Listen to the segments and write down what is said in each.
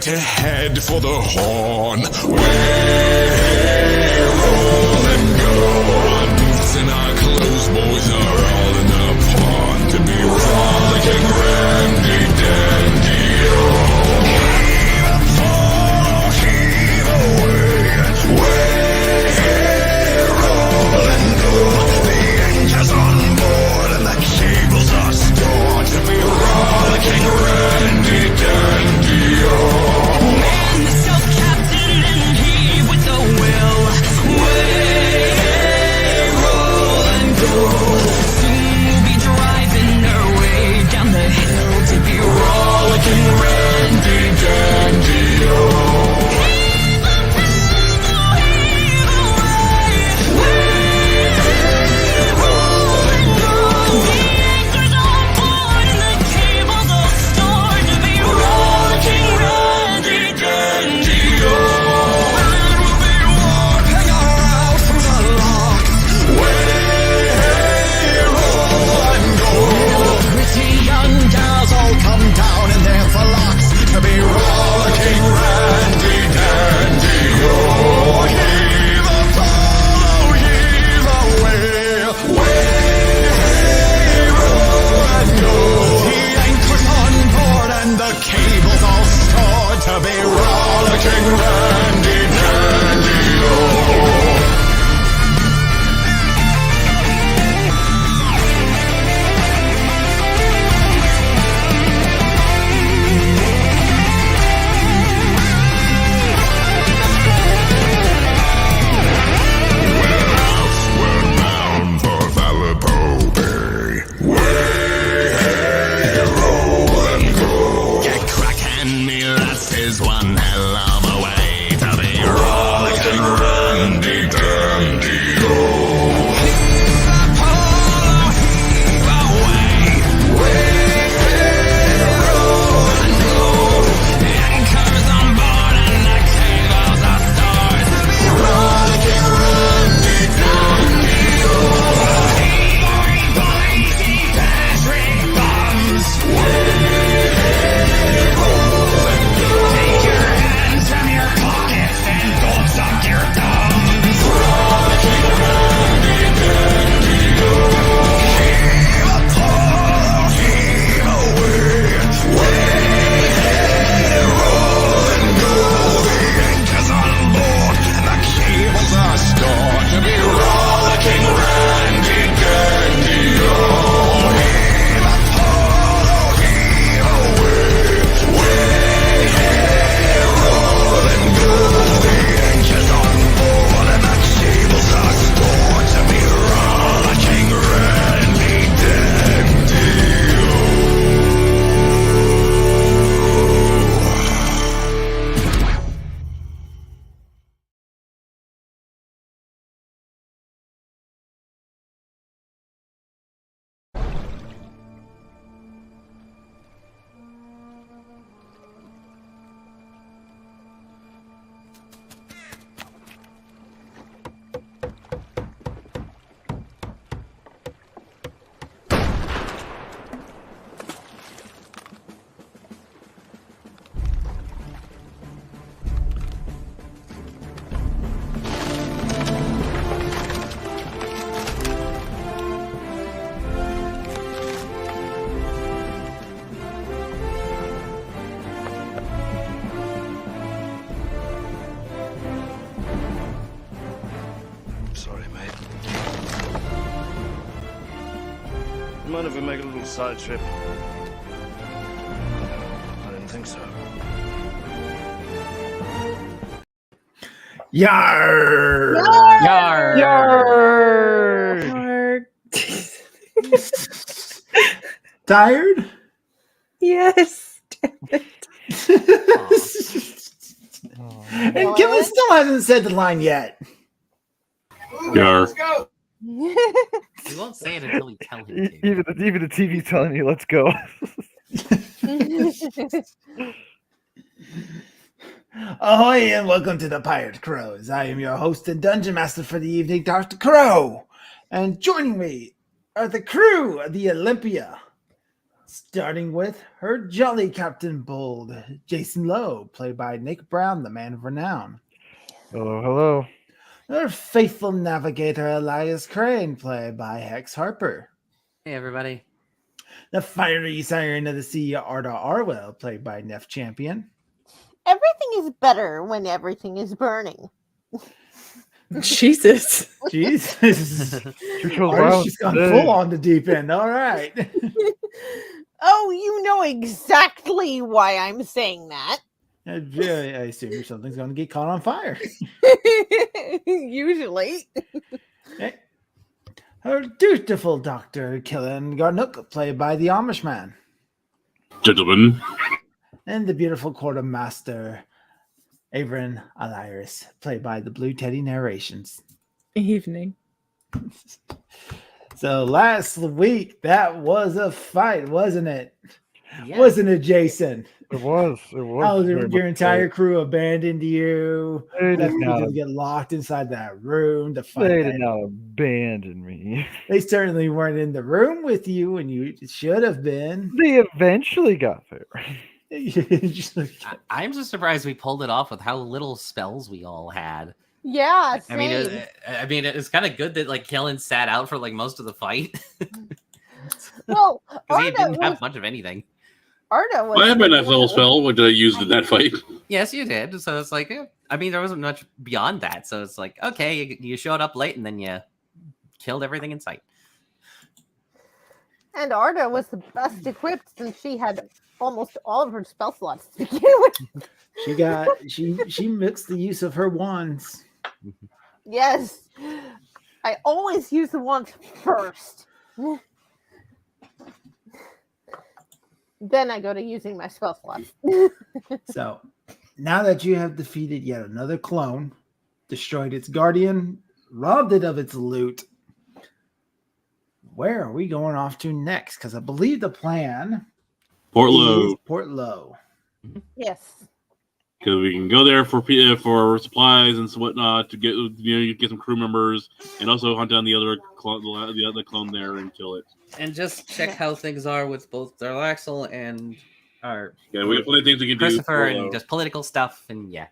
straight ahead for the horn. Way roll and go. Our boots and our clothes, boys, are all in the pond to be frolicking randy dandy. Heave away, way roll and go. The anchor's on board and the cables are stored to be rollicking randy dandy. Man the stealth captain and heave with the will. Way roll and go. Soon we'll be driving our way down the hill to be rollicking randy dandy. To be rollicking randy dandy. We're bound for Valpo Bay. Way roll and go. Get cracking, me lass, is one hell of a way to be rollicking randy dandy. Heave away, way roll and go. The anchor's on board and the cables are stored to be rollicking randy dandy. Heave mighty Patrick bombs. Take your hands from your pockets and don't suck your thumbs. Rollicking randy dandy. Heave a pole, heave away. Way roll and go. The anchor's on board and the cables are stored to be rollicking randy dandy. Heave a pole, heave away. Roll and go. The anchor's on board and the cables are stored to be rollicking randy dandy. Sorry, mate. Mind if we make a little side trip? I didn't think so. Yarr! Yarr! Tired? Yes. Damn it. And Kevin still hasn't said the line yet. Yar. He won't say it until we tell him to. Even the TV's telling you, let's go. Ahoy and welcome to the Pirate Crows. I am your host and dungeon master for the evening, Dr. Crow. And joining me are the crew of the Olympia. Starting with her jolly Captain Bold, Jason Lowe, played by Nick Brown, the man of renown. Hello, hello. Her faithful navigator, Elias Crane, played by Hex Harper. Hey, everybody. The fiery siren of the sea, Arda Arwell, played by Neff Champion. Everything is better when everything is burning. Jesus. Jesus. She chose Arda's violence just gone today. full on the deep end. All right. Oh, you know exactly why I'm saying that. I assume something's going to get caught on fire. Usually. Okay. Her dutiful Dr. Killen Garnook, played by the Amish man. Gentlemen. And the beautiful quartermaster, Avron Aliris, played by the Blue Teddy narrations. Evening. So last week, that was a fight, wasn't it? Yeah. Wasn't it, Jason? It was. How very your much entire so. crew abandoned you? They Left did you not. to get locked inside that room to fight. They that. did not abandon me. They certainly weren't in the room with you, and you should have been. They eventually got there. I'm just surprised we pulled it off with how little spells we all had. Yeah, I mean, same. it was kind of good that like Killen sat out for like most of the fight Well, because he didn't have was, much of anything. Arda was. Well, I had my nice little spell, which I used in that fight. Yes, you did. So it's like, I mean, there wasn't much beyond that. So it's like, okay, you showed up late and then you killed everything in sight. And Arda was the best equipped since she had almost all of her spell slots to begin with. She mixed the use of her wands. Yes. I always use the ones first. Then I go to using my spell slots. So now that you have defeated yet another clone, destroyed its guardian, robbed it of its loot, where are we going off to next? Because I believe the plan Portlow. is Portlow. Yes. Because we can go there for supplies and whatnot to get some crew members, and also hunt down the other clone there and kill it. And just check how things are with both Darlaxle and our Yeah, we have plenty of things we can Christopher do. and just political stuff. And yeah,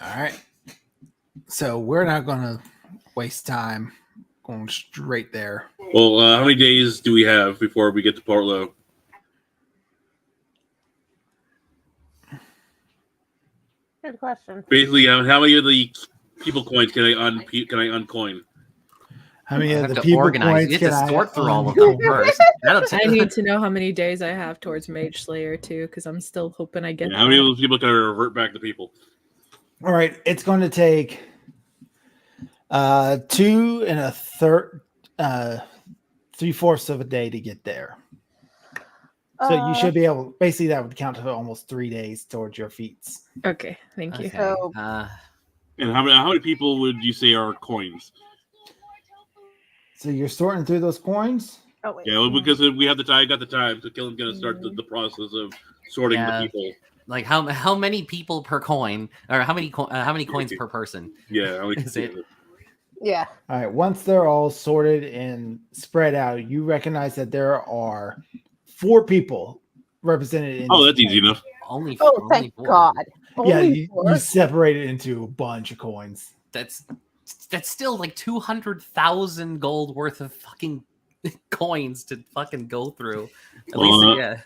All right. So we're not going to waste time going straight there. Well, how many days do we have before we get to Portlow? Good question. Basically, how many of the people coins can I uncoin? How many I of have the to people organize. points You have can to I sort through all of them first. That'll I take. need to know how many days I have towards Mage Slayer too, because I'm still hoping I get Yeah, how many that. of those people can I revert back to people? All right, it's going to take 2 and a third, 3/4 of a day to get there. So you should be able. Basically, that would count to almost 3 days towards your feats. Okay, thank you. Okay. So- And how many people would you say are coins? So you're sorting through those coins. Oh, wait. Yeah, well, because we have the time. I got the time, so Killen's gonna start the process of sorting Yeah. the people. Like how many people per coin, or how many coins per person? Yeah, how many Is it- Yeah. All right. Once they're all sorted and spread out, you recognize that there are 4 people represented in. Oh, this that's easy coin. enough. Only. Oh, only thank 4. God. Yeah, Only you 4? separate it into a bunch of coins. That's still like 200,000 gold worth of fucking coins to fucking go through. At Well, least, yeah.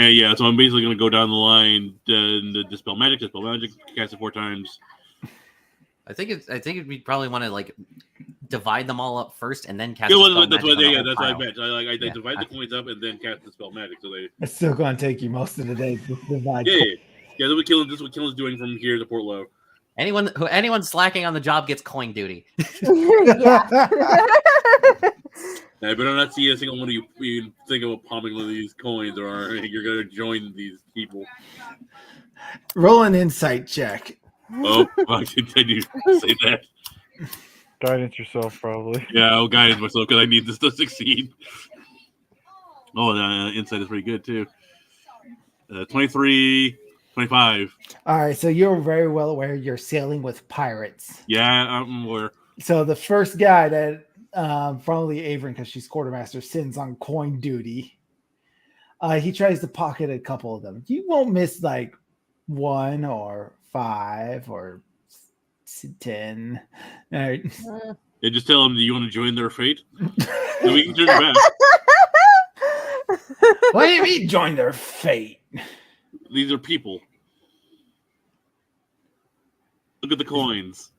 Yeah, so I'm basically gonna go down the line and dispel magic, cast it 4 times. I think we probably want to like divide them all up first and then cast. Yeah, a well, spell that's magic what on the whole that's what I pile. meant. I Yeah, divide the okay. coins up and then cast the spell magic. So they It's still going to take you most of the day to divide. yeah. That's what Killen's doing from here to Portlow. Anyone slacking on the job gets coin duty. Yeah. I better not see a single one of you think of palming one of these coins, or you're gonna join these people. Roll an insight check. Oh, I do say that. Guidance yourself, probably. Yeah, I'll guide myself because I need this to succeed. Oh, insight is pretty good too. 23, 25. All right, so you're very well aware you're sailing with pirates. Yeah, I'm aware. So the first guy that probably Averin because she's quartermaster, sends on coin duty. He tries to pocket a couple of them. You won't miss like 1 or 5 or 10. All right. They just tell them, do you want to join their fate? Then we can turn your back. What do you mean join their fate? These are people. Look at the coins.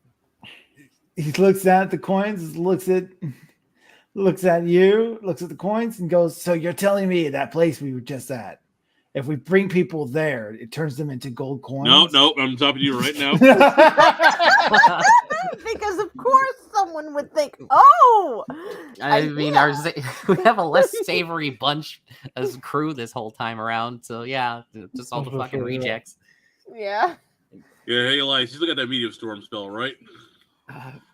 He looks at the coins, looks at you, looks at the coins, and goes, "So you're telling me that place we were just at, if we bring people there, it turns them into gold coins?" No, I'm stopping you right now. Because of course someone would think, "Oh, I mean, we have a less savory bunch as crew this whole time around. So yeah, just all the fucking rejects. yeah." Yeah, hey, Elias, you still got that medium storm spell, right?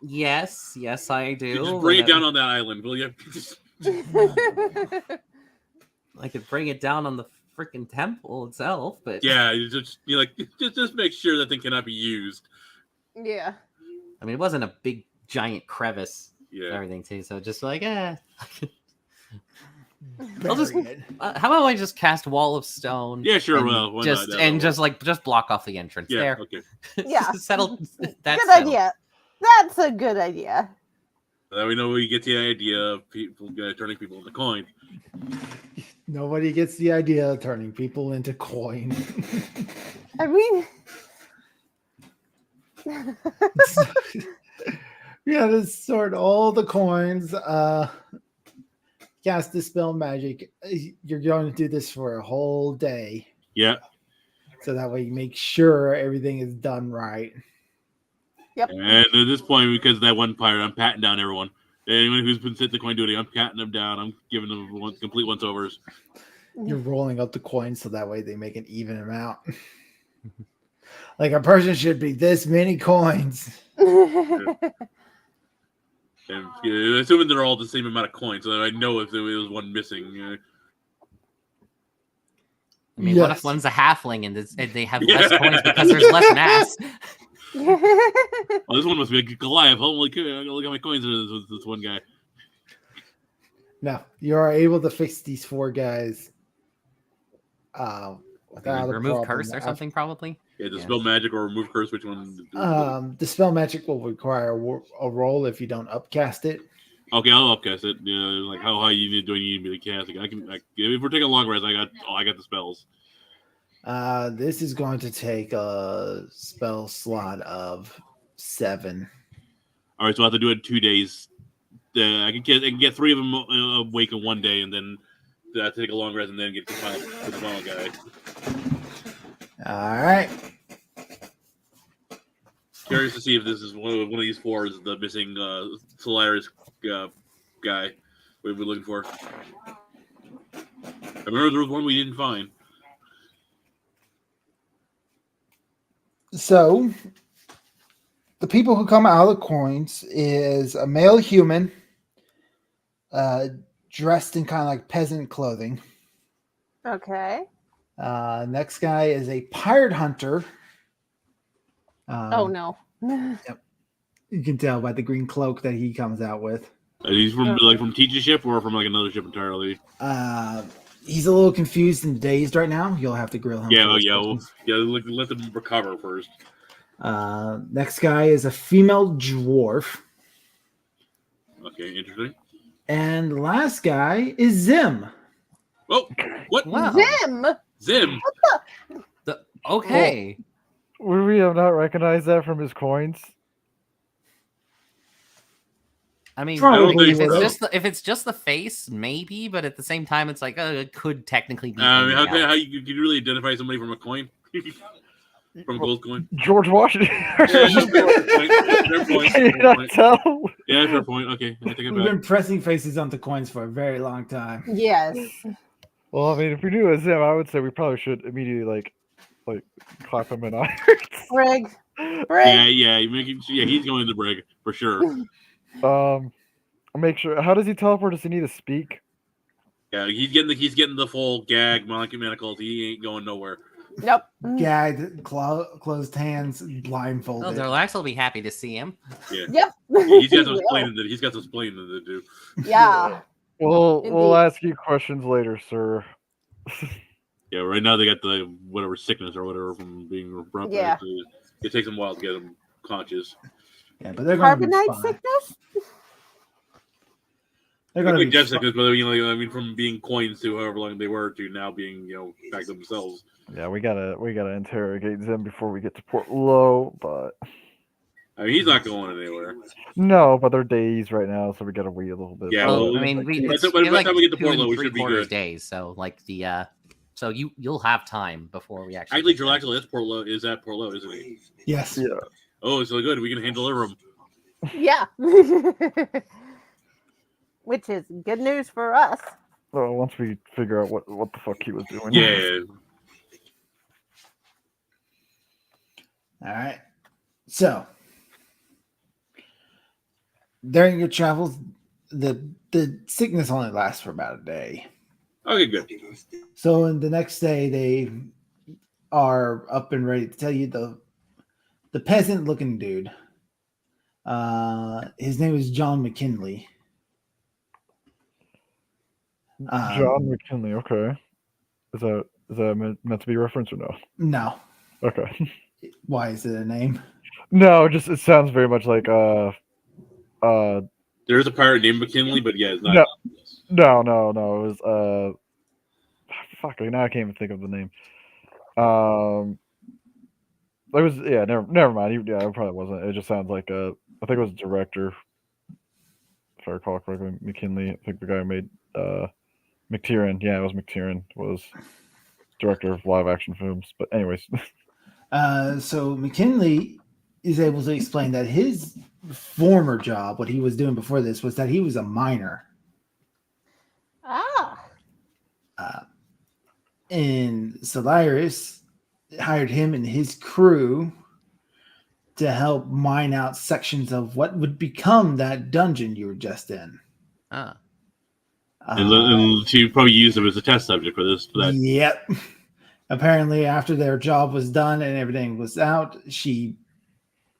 Yes, I do. You just bring it down on that island, will you? I could bring it down on the freaking temple itself, but Yeah, just make sure that thing cannot be used. Yeah. I mean, it wasn't a big giant crevice. Yeah. And everything too. So just like, I'll Bury just. it. How about I just cast Wall of Stone? Yeah, sure. and Well, why just not? and just block off the entrance Yeah, there. okay. Yeah. Settle. That's Good idea. That's a good idea. That we know we get the idea of people turning people into coin. Nobody gets the idea of turning people into coin. I mean, Yeah, to sort all the coins. Cast Dispel Magic. You're going to do this for a whole day. Yeah. So that way you make sure everything is done right. And at this point, because of that one pirate, I'm patting down everyone. Anyone who's been sitting the coin duty, I'm patting them down. I'm giving them complete once-overs. You're rolling up the coins so that way they make an even amount. Like a person should be this many coins. And assuming they're all the same amount of coins, so that I know if there was one missing. I mean, what if one's a halfling and they have less coins because there's less mass? Oh, this one must be a Goliath. Holy cow, look how many coins there is with this one guy. No, you are able to fix these 4 guys. Without a Remove problem. curse or something, probably. Yeah, dispel magic or remove curse. Which one? Dispel magic will require a roll if you don't upcast it. Okay, I'll upcast it. Yeah, like how high do I need me to cast it? If we're taking a long rest, I got the spells. This is going to take a spell slot of 7. All right, so I have to do it in 2 days. I can get 3 of them awake in 1 day, and then I have to take a long rest and then get the final guy. All right. Curious to see if this is one of these 4 is the missing Solaris guy we've been looking for. I remember there was one we didn't find. So, the people who come out of the coins is a male human, dressed in kind of like peasant clothing. Okay. Next guy is a pirate hunter. Oh no. You can tell by the green cloak that he comes out with. He's from from Teach's ship or from like another ship entirely. He's a little confused and dazed right now. You'll have to grill him. Let them recover first. Next guy is a female dwarf. Okay, interesting. And the last guy is Zim. Oh, what? Wow. Zim. Okay. Would we have not recognized that from his coins? I mean, Probably if it's just the face, maybe, but at the same time, it's like it could technically be. I mean, how you can really identify somebody from a coin? From a gold coin? George Washington. Fair point. Can you not tell? Yeah, fair point. Okay, I take it We've back. been pressing faces onto coins for a very long time. Yes. Well, I mean, if we knew it was him, I would say we probably should immediately like clap him in irons. Brig. Yeah, he's going to brig for sure. Make sure. How does he teleport? Does he need to speak? Yeah, he's getting the full gag manacles. He ain't going nowhere. Nope. gagged, closed hands, Oh, blindfolded. Relax will be happy to see him. Yeah. Yep. He's got He some will. explaining to. He's got some explaining to do. Yeah. We'll Indeed. ask you questions later, sir. Yeah. Right now they got the whatever sickness or whatever from being abrupt. Yeah. It takes them a while to get them conscious. Yeah, but they're going to be Carbonite fine. sickness? They're going to be Death fine. sickness, but I mean, from being coins to however long they were to now being back to themselves. Yeah, we gotta interrogate them before we get to Port Low, but I mean, he's not going anywhere. no, but they're days right now, so we gotta wait a little bit. Yeah, Well, well, I mean, by it's the like time we get to 2 Port Low, we and should be 3/4 good. days. So like so you'll have time before we actually. Actually, get there. Gelaxel is at Port Low, isn't he? Yes. Yeah. Oh, so good. We can hand deliver him. Yeah. Which is good news for us. Well, once we figure out what the fuck he was doing. Yeah. All right. So during your travels, the sickness only lasts for about a day. Okay, good. So in the next day, they are up and ready to tell you the peasant looking dude. His name is John McKinley. John McKinley. Okay. Is that meant to be a reference or no? No. Okay. Why is it a name? No, just it sounds very much like There is a pirate named McKinley, but yeah, it's not. No. It was fuck. Now I can't even think of the name. It was Never mind. Yeah, it probably wasn't. It just sounds like I think it was a director, if I recall correctly. McKinley. I think the guy who made McTiernan. Yeah, it was McTiernan. Was director of live action films. But anyways. So McKinley is able to explain that his former job, what he was doing before this, was that he was a miner. Ah. And Solaris hired him and his crew to help mine out sections of what would become that dungeon you were just in. Ah. And she probably used him as a test subject for this. For that. Yep. Apparently, after their job was done and everything was out, she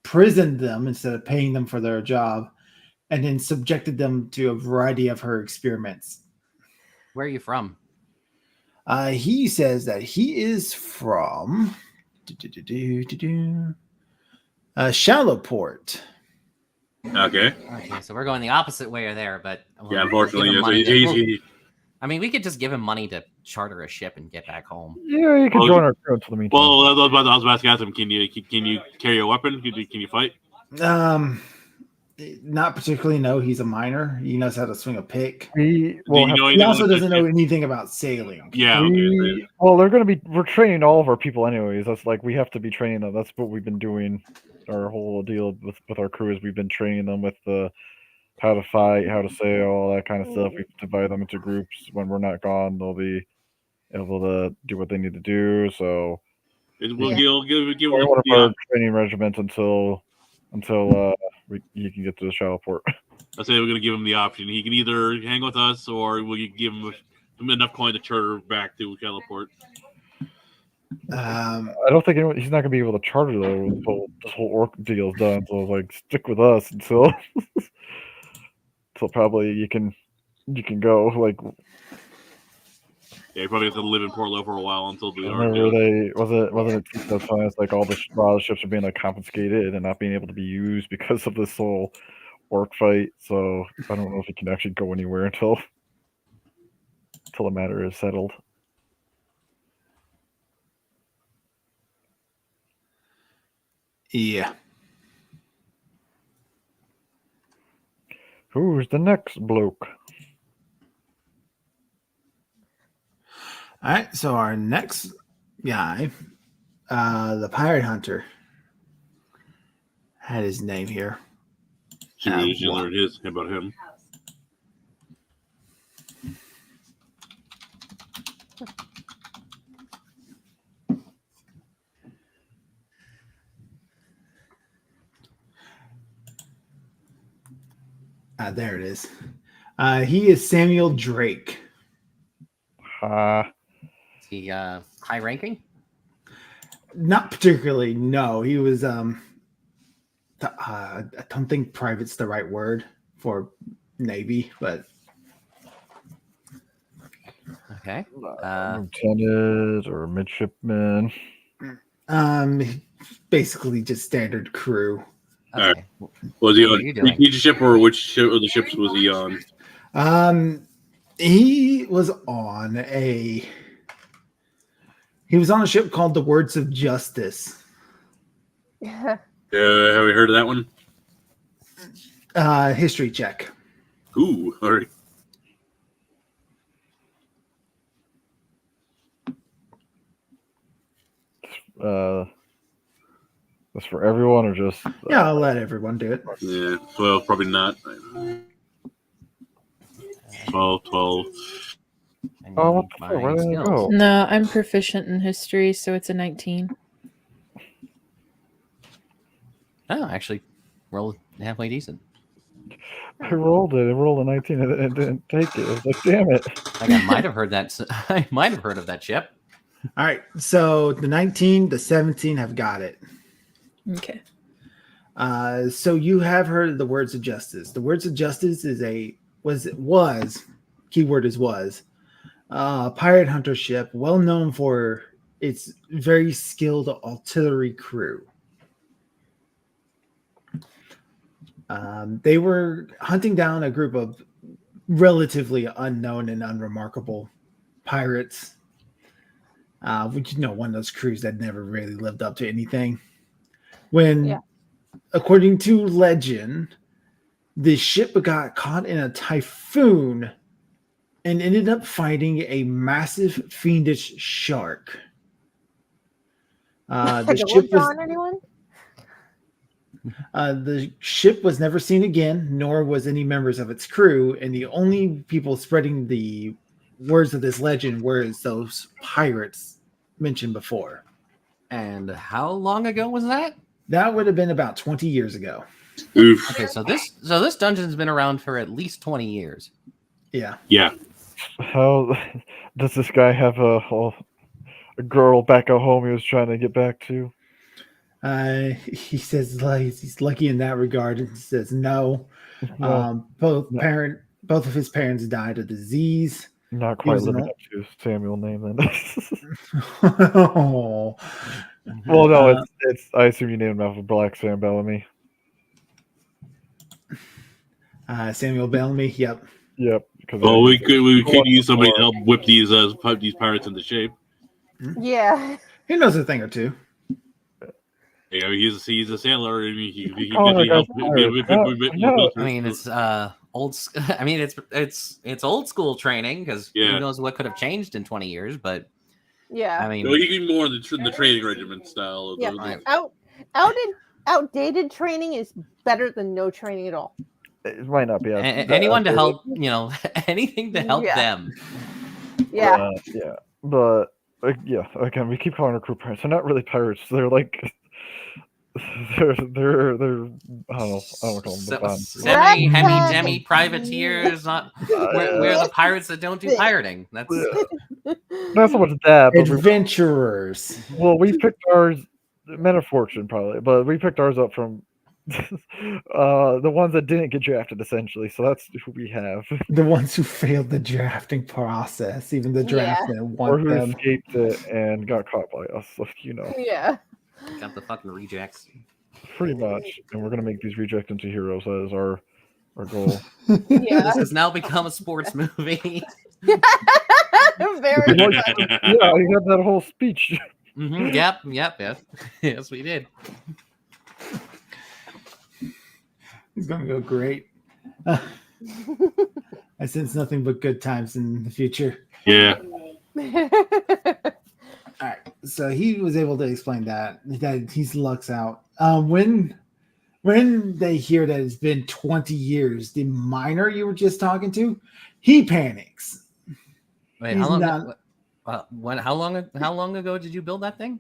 prisoned them instead of paying them for their job, and then subjected them to a variety of her experiments. Where are you from? He says that he is from Shallowport. Okay. Okay, so we're going the opposite way there, but Yeah, unfortunately, give him yeah, money so to- I mean, we could just give him money to charter a ship and get back home. Yeah, you can Well, join our crew until the meantime. Well, I was about to ask him, can you carry a weapon? Can you fight? Not particularly. No, he's a miner. He knows how to swing a pick. We Do will you have know He anything also about doesn't this? know anything about sailing. Yeah. Okay. well, we're training all of our people anyways. That's like we have to be training them. That's what we've been doing. Our whole deal with our crew is we've been training them with how to fight, how to sail, all that kind of stuff. We divide them into groups. When we're not gone, they'll be able to do what they need to do. So We'll give we're him one of our training regiments until you can get to the shallow port. I say we're going to give him the option. He can either hang with us, or we'll give him enough coin to charter back to Shallowport. I don't think he's not going to be able to charter though. Until this whole orc deal's done. So like, stick with us until probably you can go. Like, Yeah, you probably have to live in Port Low for a while until the remember wasn't it that's fine. It's like a lot of ships are being like confiscated and not being able to be used because of this whole orc fight. So I don't know if he can actually go anywhere until the matter is settled. Yeah. Who's the next bloke? All right. So our next guy, the pirate hunter, had his name here. She learned about him. There it is. He is Samuel Drake. Is he high ranking? Not particularly. No, he was. I don't think private's the right word for Navy, but Okay. Lieutenant or midshipman. basically just standard crew. Okay. Was he What on are you doing? each ship, or which ship of the ships was he on? He was on a. He was on a ship called the Words of Justice. Have we heard of that one? History check. Ooh, all right. That's for everyone or just? Yeah, I'll let everyone do it. Yeah, 12, probably not. 12. I Oh, what need the fuck? my Where did it skills. go? No, I'm proficient in history, so it's a 19. Oh, actually, rolled halfway decent. I rolled it. I rolled a 19 and it didn't take it. I was like, damn it. Like I might have heard that. I might have heard of that ship. All right, so the 19, the 17 have got it. Okay. So you have heard of the Words of Justice. The Words of Justice was keyword is was pirate hunter ship, well known for its very skilled artillery crew. They were hunting down a group of relatively unknown and unremarkable pirates. Which, one of those crews that never really lived up to anything. When, according to legend, the ship got caught in a typhoon and ended up fighting a massive fiendish shark. The ship was never seen again, nor was any members of its crew, and the only people spreading the words of this legend were those pirates mentioned before. And how long ago was that? That would have been about 20 years ago. Oof. Okay, so this dungeon's been around for at least 20 years. Yeah. Yeah. How does this guy have a girl back at home he was trying to get back to? He says he's lucky in that regard. He says no. No, Both of his parents died of disease. not quite living up to Samuel name then. Oh. Well, no, it's. I assume you named him after Black Sam Bellamy. Samuel Bellamy. Yep. Yep. Well, we could use somebody to help whip these pirates into shape. Yeah. He knows a thing or two. He's a sailor. I mean, he I mean, it's old. I mean, it's old school training because who knows what could have changed in 20 years. But yeah, I mean, he can be more in the training regiment style. Outdated training is better than no training at all. It might not be. Anyone to help, anything to help them. Yeah. Yeah, but yeah. Again, we keep calling our crew pirates. They're not really pirates. They're like. They're I don't know call them semi privateers, not we're the pirates that don't do pirating. That's not so much that, but adventurers. Well, we picked ours men of fortune probably, but we picked ours up from the ones that didn't get drafted essentially. So that's who we have. The ones who failed the drafting process, even the draftmen want or who them. escaped it and got caught by us. So, Yeah. Got the fucking rejects. Pretty much. And we're gonna make these rejects into heroes as our goal. Yeah. This has now become a sports movie. Very much. Yeah, he had that whole speech. Mm-hmm. Yep. Yes, we did. It's gonna go great. I sense nothing but good times in the future. Yeah. All right, so he was able to explain that he's lucks out. When they hear that it's been 20 years, the miner you were just talking to, he panics. Wait, how long ago did you build that thing?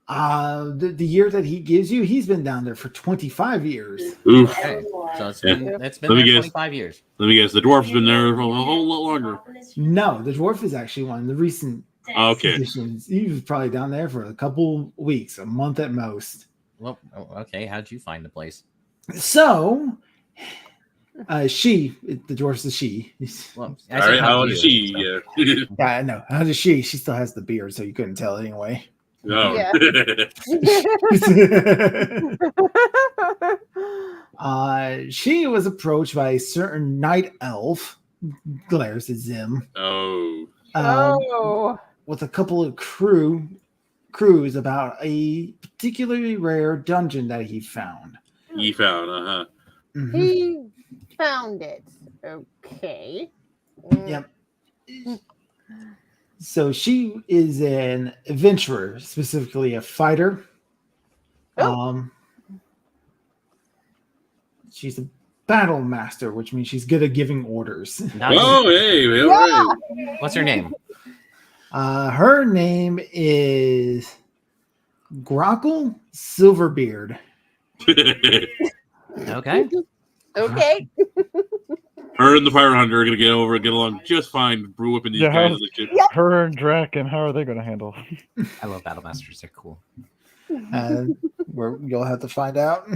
The year that he gives you, he's been down there for 25 years. Oof. Okay. So it's been there 25 years. Let me guess, the dwarf's been there for a whole lot longer. No, the dwarf is actually one of the recent Okay. conditions. He was probably down there for a couple weeks, a month at most. Well, okay. How'd you find the place? So, the dwarf's the she. Well, All right. How old is you, she? so- Yeah. Yeah, I know. How does she? She still has the beard, so you couldn't tell anyway. No. Yeah. She was approached by a certain night elf, glares at Zim, Oh. Oh. with a couple of crews about a particularly rare dungeon that he found. He found. Uh huh. Mhm. He found it. Okay. Yep. So she is an adventurer, specifically a fighter. Oh. She's a battle master, which means she's good at giving orders. Nice. Oh, hey. All right. What's her name? Her name is Grockle Silverbeard. Okay. Okay. Her and the fire hunter are gonna get along just fine. Brew whipping these Yeah, guys. how- and shit. Her and Draken, how are they going to handle? I love battle masters. They're cool. You'll have to find out.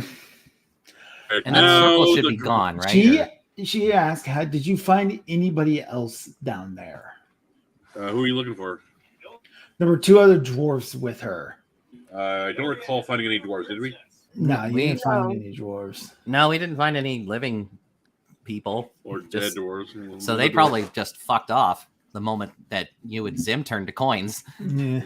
And that circle should be gone, right? She asked, did you find anybody else down there? Who are you looking for? There were two other dwarfs with her. I don't recall finding any dwarves. Did we? No, you We- didn't find any dwarves. No, we didn't find any living people. Or dead Just- dwarves? So they probably just fucked off the moment that you and Zim turned to coins. Yeah,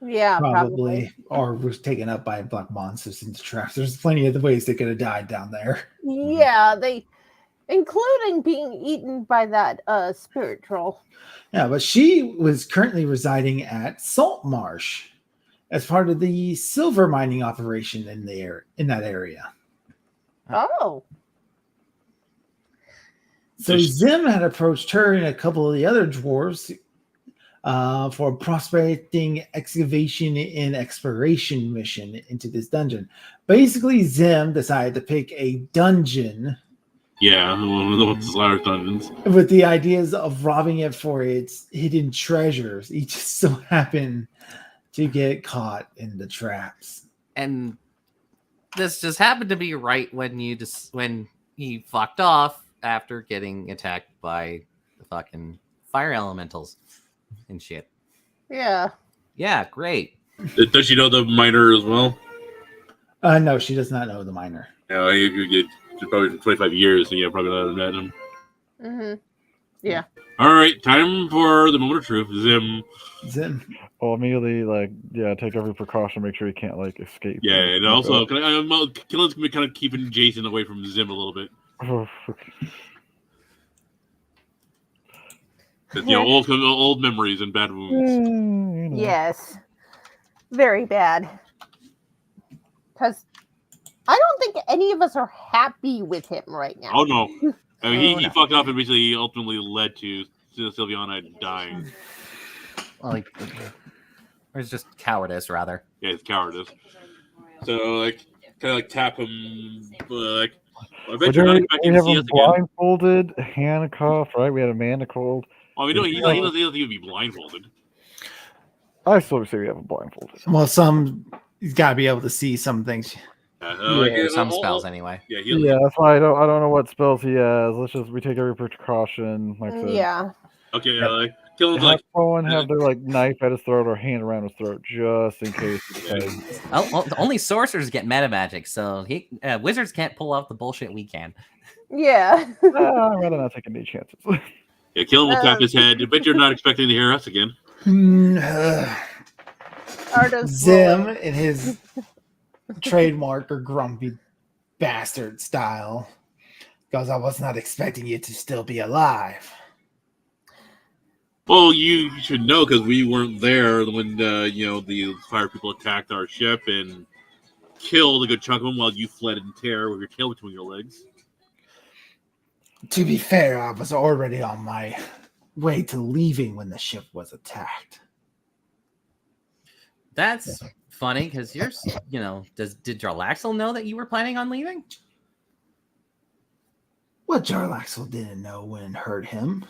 Yeah, probably. Or was taken up by black monsters into traps. There's plenty of ways they could have died down there. Yeah, including being eaten by that spirit troll. Yeah, but she was currently residing at Salt Marsh as part of the silver mining operation in that area. Oh. So Zim had approached her and a couple of the other dwarves for a prospecting excavation and exploration mission into this dungeon. Basically, Zim decided to pick a dungeon Yeah, one of the Slayer dungeons. with the ideas of robbing it for its hidden treasures. He just so happened to get caught in the traps. And this just happened to be right when when he fucked off after getting attacked by the fucking fire elementals and shit. Yeah. Yeah, great. Does she know the miner as well? No, she does not know the miner. No, you get probably 25 years, so yeah, probably not met him. Mm-hmm. Yeah. All right, time for the moment of truth. Zim. Well, immediately, take every precaution, make sure he can't, escape. Yeah, and also, Killen's been kind of keeping Jason away from Zim a little bit. Old memories and bad wounds. Yes. Very bad. Because I don't think any of us are happy with him right now. Oh no, I mean, he fucked up and basically ultimately led to Sylviana dying. Well, or it's just cowardice, rather. Yeah, it's cowardice. So kind of tap him, eventually not back We in have see him us again. blindfolded, handcuffed, right? We had a manacled. Oh, we know he doesn't even be blindfolded. I still say we have him blindfolded. Well, he's got to be able to see some things. Some spells, anyway. Yeah, Yeah, that's why I don't know what spells he has. We take every precaution. Like I said. Yeah. Okay, Killen's Have someone have their knife at his throat or hand around his throat just in case. Well, only sorcerers get meta magic, so wizards can't pull off the bullshit we can. Yeah. I'd rather not take any chances. Yeah, Killen will tap his head. I bet you're not expecting to hear us again. Zim in his trademark or grumpy bastard style goes, I was not expecting you to still be alive. Well, you should know because we weren't there when the fire people attacked our ship and killed a good chunk of them while you fled in terror with your tail between your legs. To be fair, I was already on my way to leaving when the ship was attacked. That's funny because did Jarlaxle know that you were planning on leaving? What Jarlaxle didn't know wouldn't hurt him.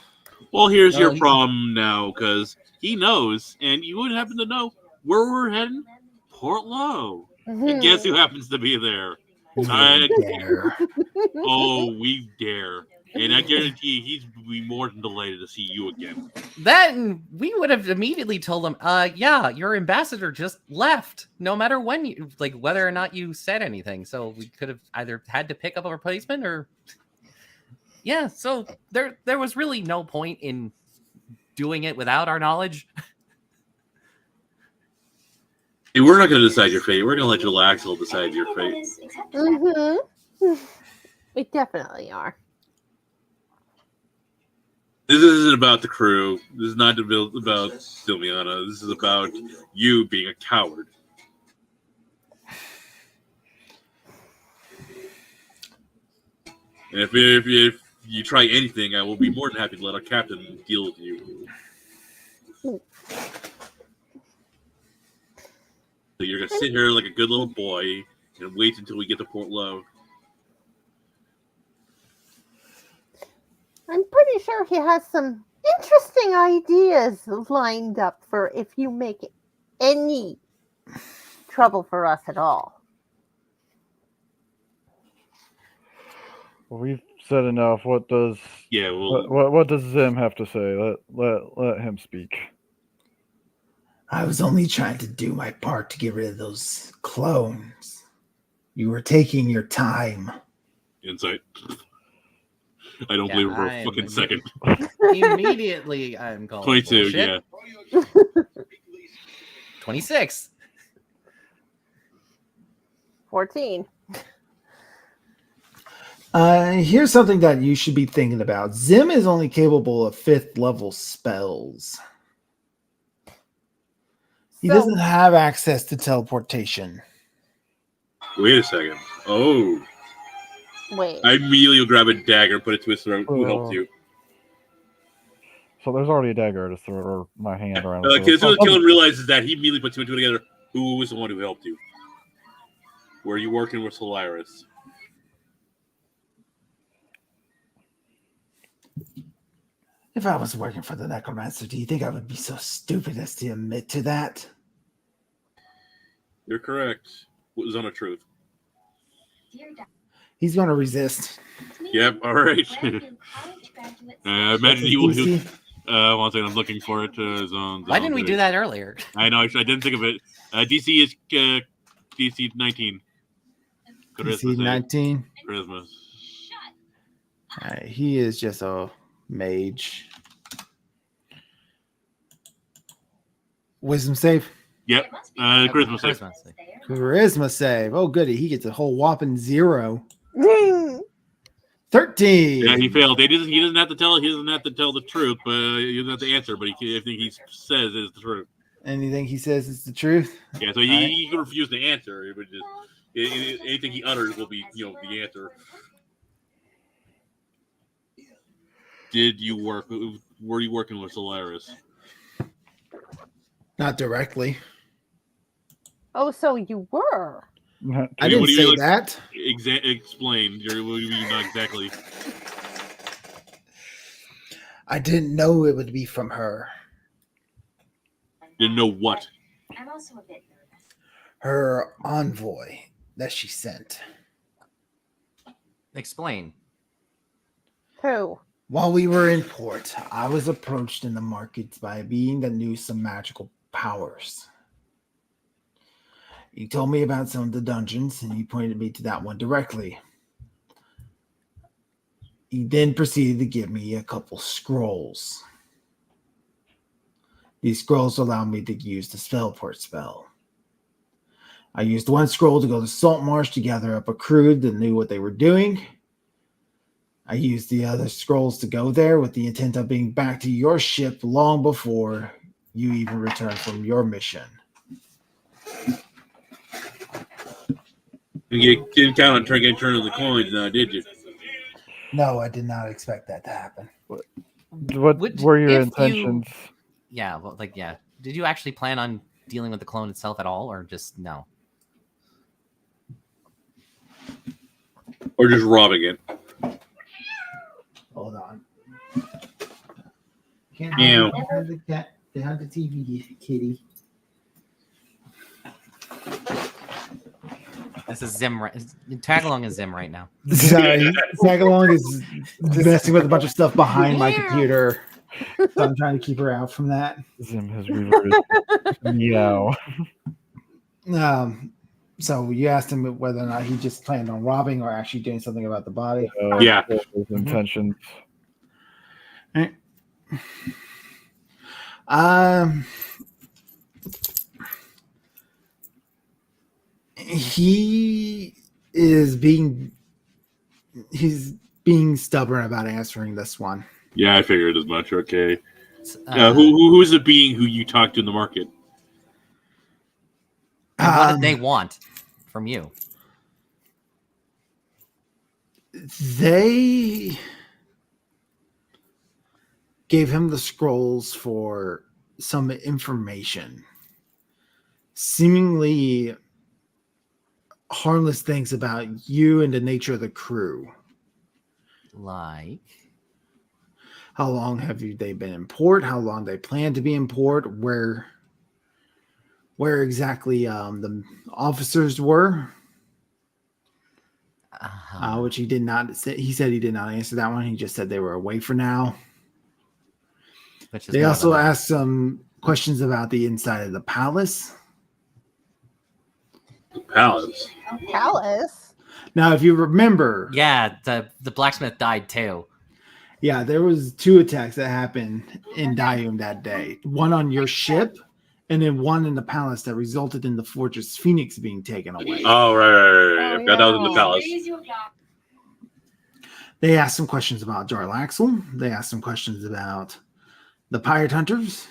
Well, here's No, your he- problem now, because he knows, and you would happen to know where we're heading? Port Low. And guess who happens to be there? I- Dare. oh, we dare. And I guarantee he's be more than delighted to see you again. Then we would have immediately told him, yeah, your ambassador just left, no matter when you, like, whether or not you said anything. So we could have either had to pick up a replacement or, yeah. So there was really no point in doing it without our knowledge. Hey, we're not going to decide your fate. We're going to let your Axel decide your fate. We definitely are. This isn't about the crew. This is not about Silviana. This is about you being a coward. And if you try anything, I will be more than happy to let our captain deal with you. So you're going to sit here like a good little boy and wait until we get to Port Low. I'm pretty sure he has some interesting ideas lined up for if you make any trouble for us at all. Well, we've said enough. What does what does Zim have to say? Let him speak. I was only trying to do my part to get rid of those clones. You were taking your time. Insight. I don't believe it for a fucking second. Immediately, I'm calling 22, bullshit. yeah. 26. 14. Here's something that you should be thinking about. Zim is only capable of 5th level spells. He doesn't have access to teleportation. Wait a second. Oh. Wait. I immediately will grab a dagger and put it to his throat. Who helped you? So there's already a dagger to throw my hand around. Because Killen realizes that he immediately puts two and two together. Who was the one who helped you? Were you working with Solaris? If I was working for the Necromancer, do you think I would be so stupid as to admit to that? You're correct. What was on the truth? He's going to resist. Yep, all right. Imagine he will. One second, I'm looking for it. Why didn't we do that earlier? I know, I didn't think of it. DC is DC 19. DC 19. Charisma. He is just a mage. Wisdom save? Yep. Charisma save. Charisma save. Oh, goody. He gets a whole whopping 0. 13. Yeah, he failed. He doesn't have to tell. He doesn't have to tell the truth, but he doesn't have to answer. But everything he says is the truth. Anything he says is the truth. Yeah, so he can refuse to answer. It would just anything he utters will be, the answer. Were you working with Solaris? Not directly. Oh, so you were. I didn't say that. Explain. What do you mean, not exactly? I didn't know it would be from her. Didn't know what? I'm also a bit nervous. Her envoy that she sent. Explain. Who? While we were in port, I was approached in the markets by a being that knew some magical powers. He told me about some of the dungeons, and he pointed me to that one directly. He then proceeded to give me a couple scrolls. These scrolls allow me to use the Spellport spell. I used one scroll to go to Saltmarsh to gather up a crew that knew what they were doing. I used the other scrolls to go there with the intent of being back to your ship long before you even returned from your mission. You didn't count on getting turned of the coins now, did you? No, I did not expect that to happen. What were your intentions? Did you actually plan on dealing with the clone itself at all, or just no? Or just robbing it? Hold on. Can't Meow. have the cat. They have the TV, kitty. This is Zim. Tag along is Zim right now. Sorry, Tagalong is messing with a bunch of stuff behind my computer, so I'm trying to keep her out from that. Zim has reverted. Meow. So you asked him whether or not he just planned on robbing or actually doing something about the body. Yeah. His intentions. He's being stubborn about answering this one. Yeah, I figured as much. Okay. Who's the being who you talked to in the market? And what did they want from you? They gave him the scrolls for some information, seemingly harmless things about you and the nature of the crew. Like, how long have they been in port? How long they plan to be in port? Where exactly the officers were? Which he did not say. He said he did not answer that one. He just said they were away for now. They also asked some questions about the inside of the palace. Palace? Now, if you remember... Yeah, the blacksmith died too. Yeah, there was 2 attacks that happened in Dayum that day. One on your ship, and then one in the palace that resulted in the Fortress Phoenix being taken away. Oh, right. I forgot that was in the palace. They asked some questions about Jarlaxle. They asked some questions about the Pirate Hunters.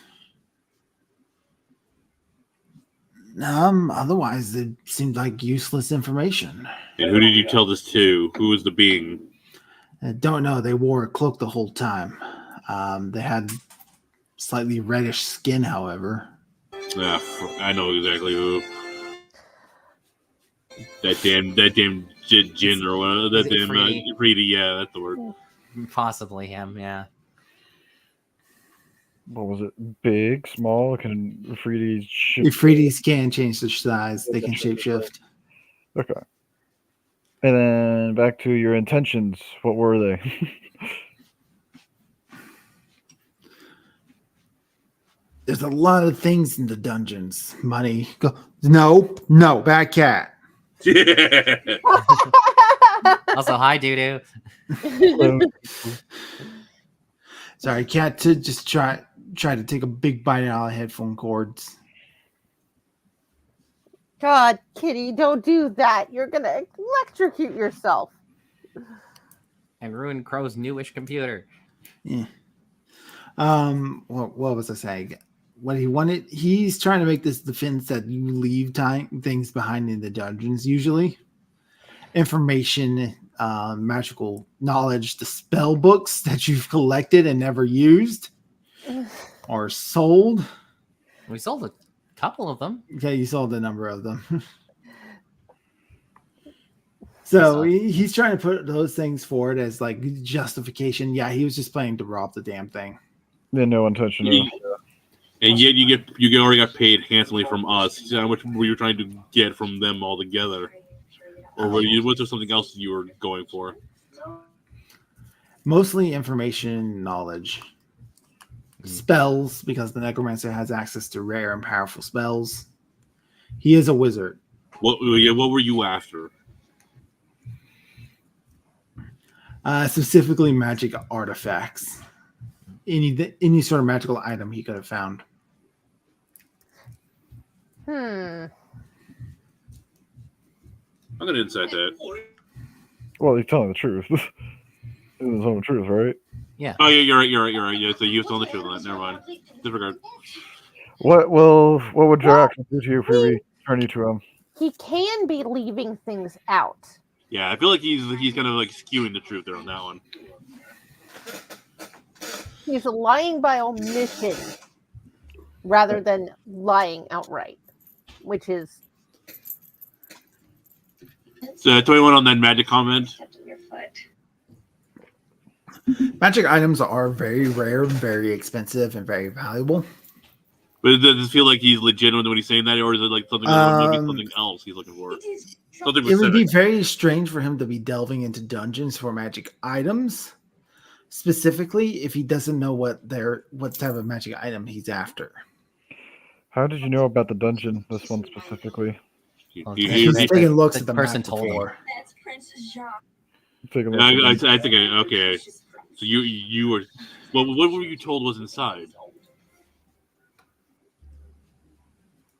Otherwise, it seemed like useless information. And who did you tell this to? Who was the being? I don't know. They wore a cloak the whole time. They had slightly reddish skin, however. Yeah, I know exactly who. That damn Jin or whatever. That damn Freedy. Yeah, that's the word. Possibly him. Yeah. What was it? Big, small? Can Ifritis shift? Ifritis can change their size. They can shapeshift. Okay. And then back to your intentions. What were they? There's a lot of things in the dungeons. Money. No, bad cat. Also, hi, Doodoo. Sorry, cat. To just try to take a big bite out of headphone cords. God, Kitty, don't do that. You're gonna electrocute yourself. And ruin Crow's newish computer. Yeah. What was I saying? What he wanted, he's trying to make this defense that you leave things behind in the dungeons, usually. Information, magical knowledge, the spell books that you've collected and never used or sold. We sold a couple of them. Okay, you sold a number of them. So he's trying to put those things forward as like justification. Yeah, he was just planning to rob the damn thing. Yeah, no intention. And yet you already got paid handsomely from us. How much were you trying to get from them altogether? Or was there something else you were going for? Mostly information, knowledge. Spells, because the necromancer has access to rare and powerful spells. He is a wizard. What were you after? Specifically magic artifacts. Any sort of magical item he could have found. I'm gonna insight that. Well, he's telling the truth. He's telling the truth, right? Yeah. Oh yeah, you're right. Yeah, so you was telling the truth on that. Never mind. Disregard. What would your action do to you if we return you to him? He can be leaving things out. Yeah, I feel like he's kind of like skewing the truth there on that one. He's lying by omission rather than lying outright, which is... So 21 on that magic comment. Magic items are very rare, very expensive, and very valuable. But does it feel like he's legitimate when he's saying that, or is it like something other, maybe Um, something else he's looking for? It is Something It would be specific. very strange for him to be delving into dungeons for magic items, specifically if he doesn't know what type of magic item he's after. How did you know about the dungeon? This one specifically. Well, He- yeah, he- He's he- taking looks the at the person map told him. before. that's Princess Jacques. Take a look. I think okay. So you were. Well, what were you told was inside?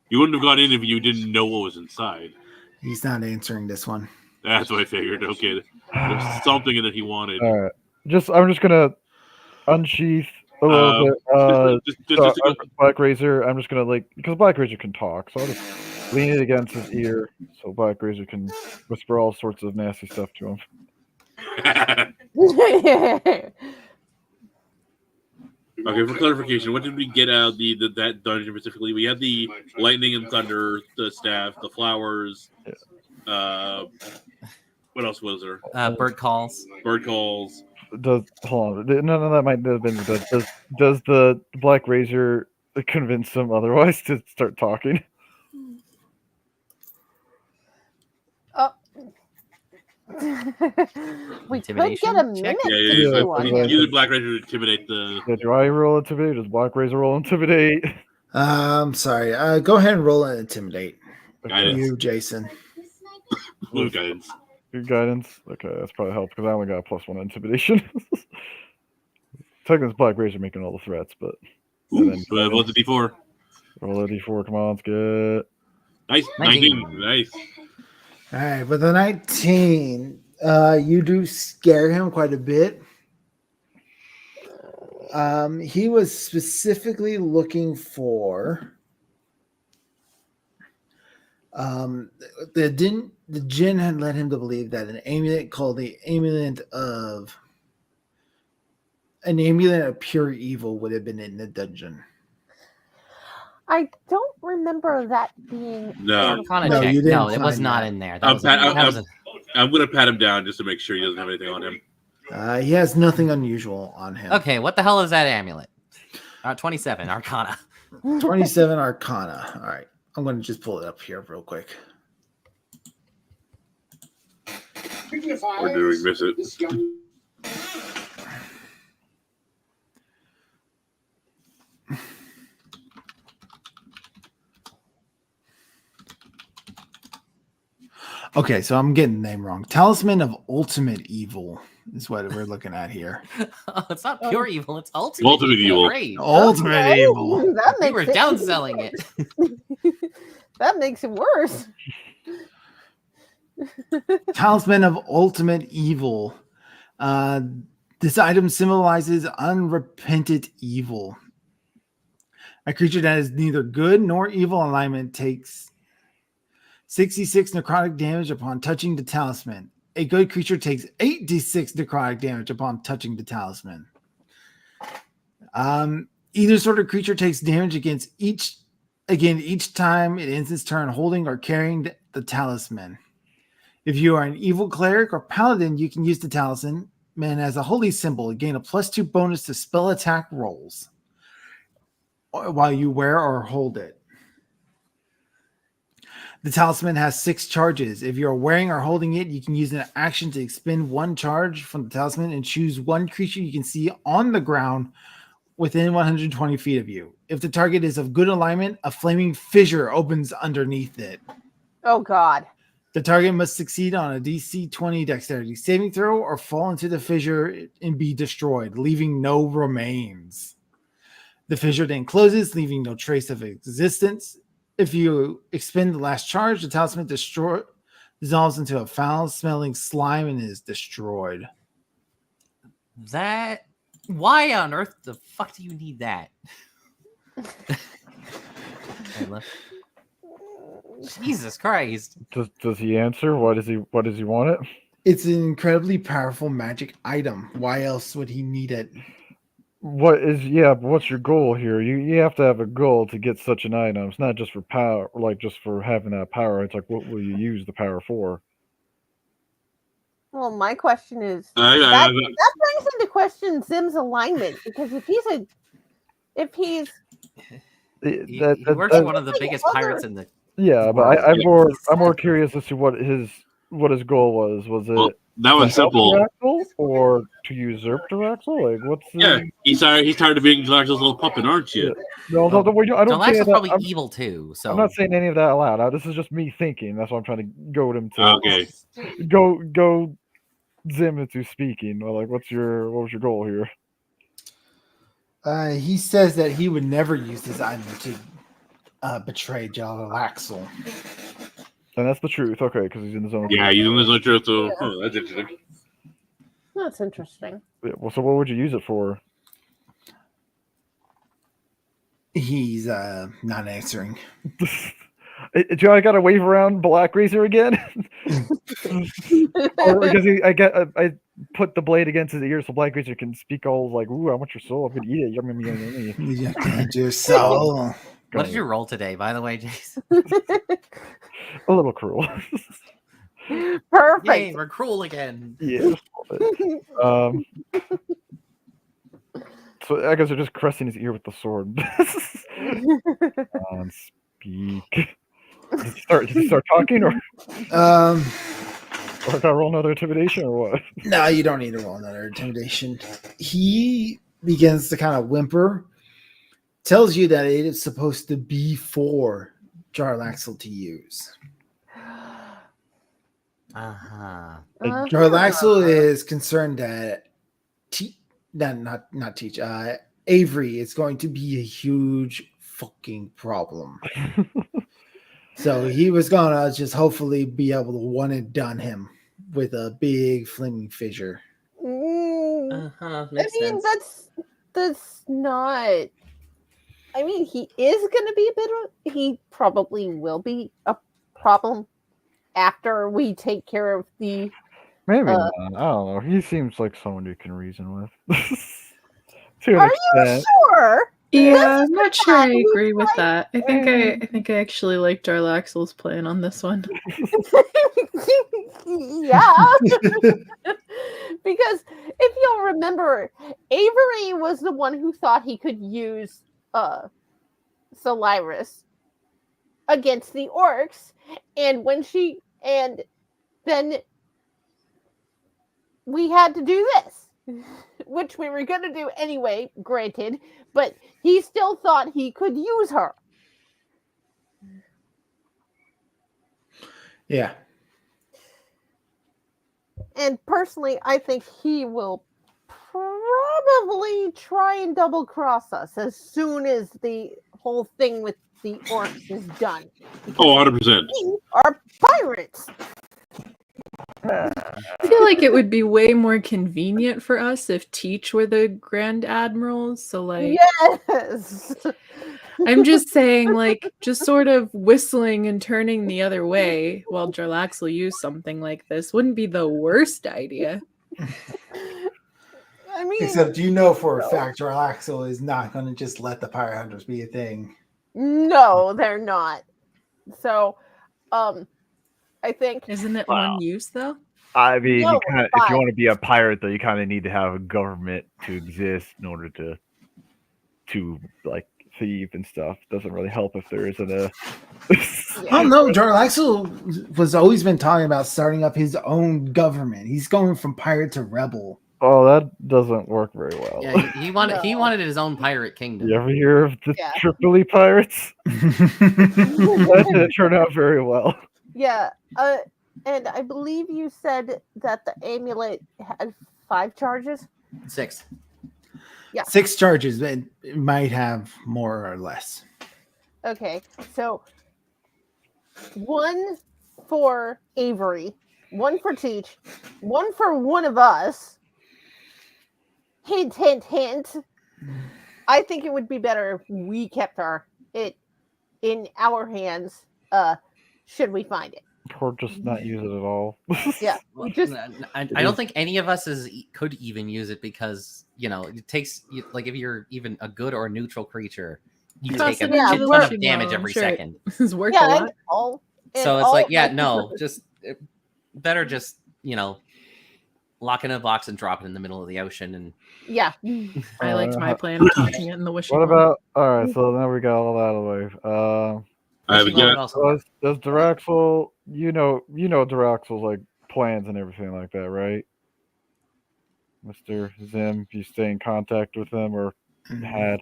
You wouldn't have gone in if you didn't know what was inside. He's not answering this one. That's what I figured. Okay, there's something that he wanted. All right. I'm just gonna unsheath a little bit. Just to go, Black Razor. I'm just gonna because Black Razor can talk, so I'll just lean it against his ear so Black Razor can whisper all sorts of nasty stuff to him. Okay, for clarification, what did we get out of that dungeon specifically? We had the lightning and thunder, the staff, the flowers. What else was there? Bird calls. Bird calls. Hold on. None of that might have been. Does the Black Razor convince him otherwise to start talking? We could Intimidation get a check? mimic Yeah, to yeah, do one. yeah. use the Black Razor to intimidate the. Yeah, do I roll intimidate? Does Black Razor roll intimidate? Sorry. Go ahead and roll an intimidate. Guidance. You, Jason. Blue guidance. Your guidance? Okay, that's probably helped because I only got a +1 intimidation. Technically, it's Black Razor making all the threats, but. Ooh, what's the D4? Roll a D4. Come on, let's get. Nice. 19. Nice. All right, with a 19, you do scare him quite a bit. He was specifically looking for the djinn had led him to believe that an amulet called the amulet of pure evil would have been in the dungeon. I don't remember that being. No. Arcana No, check. you didn't No, it was find not that. in there. I'm going to pat him down just to make sure he doesn't have anything on him. He has nothing unusual on him. Okay, what the hell is that amulet? 27, Arcana. 27 Arcana. All right. I'm going to just pull it up here real quick. Or do we miss it? Okay, so I'm getting the name wrong. Talisman of Ultimate Evil is what we're looking at here. Oh, it's not pure evil, it's ultimate, Ultimate evil. Great. Ultimate Okay, Evil. That We makes were it, downselling it. that makes it worse. Talisman of Ultimate Evil. This item symbolizes unrepentant evil. A creature that is neither good nor evil alignment takes 66 necrotic damage upon touching the talisman. A good creature takes 8d6 necrotic damage upon touching the talisman. Either sort of creature takes damage each time it ends its turn holding or carrying the talisman. If you are an evil cleric or paladin, you can use the talisman as a holy symbol. Gain a +2 bonus to spell attack rolls while you wear or hold it. The talisman has 6 charges. If you're wearing or holding it, you can use an action to expend 1 charge from the talisman and choose 1 creature you can see on the ground within 120 feet of you. If the target is of good alignment, a flaming fissure opens underneath it. Oh, God. The target must succeed on a DC 20 dexterity saving throw or fall into the fissure and be destroyed, leaving no remains. The fissure then closes, leaving no trace of existence. If you expend the last charge, the talisman dissolves into a foul-smelling slime and is destroyed. That. Why on earth the fuck do you need that? Jesus Christ. Does he answer? Why does he want it? It's an incredibly powerful magic item. Why else would he need it? What's your goal here? You have to have a goal to get such an item. It's not just for power, like just for having that power. It's like, what will you use the power for? Well, my question is, I that brings into question Zim's alignment because if he's He works for one of the biggest pirates in the. Yeah, but world. I'm more curious as to what his goal was. Was it Well, that to one's help simple. Draxel or to usurp Draxel? Like, what's the... Yeah, he's tired of being Draxel's little puppet, aren't you? No, I don't say Draxel's that. probably evil too. So I'm not saying any of that aloud. This is just me thinking. That's why I'm trying to goad him to Okay. go Zim into speaking. Well, like, what was your goal here? He says that he would never use this item to betray Jarlaxle. And that's the truth. Okay, because he's in his own. Yeah, he's in his own truth. So that's interesting. That's interesting. Yeah, well, so what would you use it for? He's not answering. Do I got to wave around Black Razor again? Or because I put the blade against his ear so Black Razor can speak all like, "Ooh, I want your soul. I'm gonna eat it. Yummy, yummy, yummy." You can't your soul. what did you roll today, by the way, Jason? A little cruel. Perfect. Yay, we're cruel again. Yeah. So I guess they're just caressing his ear with the sword. Speak. Did he start talking, or I gotta roll another intimidation, or what? No, you don't need to roll another intimidation. He begins to kind of whimper, tells you that it is supposed to be for Jarlaxle to use. Jarlaxle is concerned that Avery is going to be a huge fucking problem. So he was gonna just hopefully be able to one and done him with a big flaming fissure. I mean, that's not. I mean, he is gonna be a bit of. He probably will be a problem after we take care of the. Maybe not. I don't know. He seems like someone you can reason with. To an Are you extent. sure? Yeah, I'm not sure I agree with that. I think I actually like Jarlaxle's plan on this one. Yeah. Because if you'll remember, Avery was the one who thought he could use Solaris against the orcs, and then we had to do this, which we were going to do anyway, granted, but he still thought he could use her. Yeah. And personally, I think he will probably try and double cross us as soon as the whole thing with the orcs is done. Oh, 100%. We are pirates. I feel like it would be way more convenient for us if Teach were the Grand Admirals. So, like, yes. I'm just saying, like, just sort of whistling and turning the other way while Jarlaxle used something like this wouldn't be the worst idea. I mean, Except you know for a fact Jarlaxle is not going to just let the Pirate Hunters be a thing. no, they're not. So, I think Isn't it Wow. one use though? I mean, No, if you want to be a pirate, though, you kind of need to have a government to exist in order to like thieve and stuff. Doesn't really help if there isn't a. Oh no, Jarlaxle was always been talking about starting up his own government. He's going from pirate to rebel. Oh, that doesn't work very well. Yeah, he wanted his own pirate kingdom. You ever hear of the Yeah. Tripoli pirates? That didn't turn out very well. yeah. And I believe you said that the amulet had 5 charges. 6. Yeah. 6 charges, but it might have more or less. Okay, so 1 for Avery, 1 for Teach, 1 for one of us. Hint, hint, hint. I think it would be better if we kept it in our hands. Should we find it? Or just not use it at all. Yeah, just I don't think any of us could even use it because it takes like if you're even a good or a neutral creature, you Toss take a it into shit the ton of ocean, damage though, I'm every sure it second. is worth a yeah, lot. and all. So it's like, yeah, no, just better just lock it in a box and drop it in the middle of the ocean. And Yeah. I liked my plan of tossing it in the wishing What well. about? All right, so now we got all that out of the way. I have a Wishing well would guess. also work. Does Daraxel? You know Daraxel's like plans and everything like that, right? Mr. Zim, you stay in contact with him or had?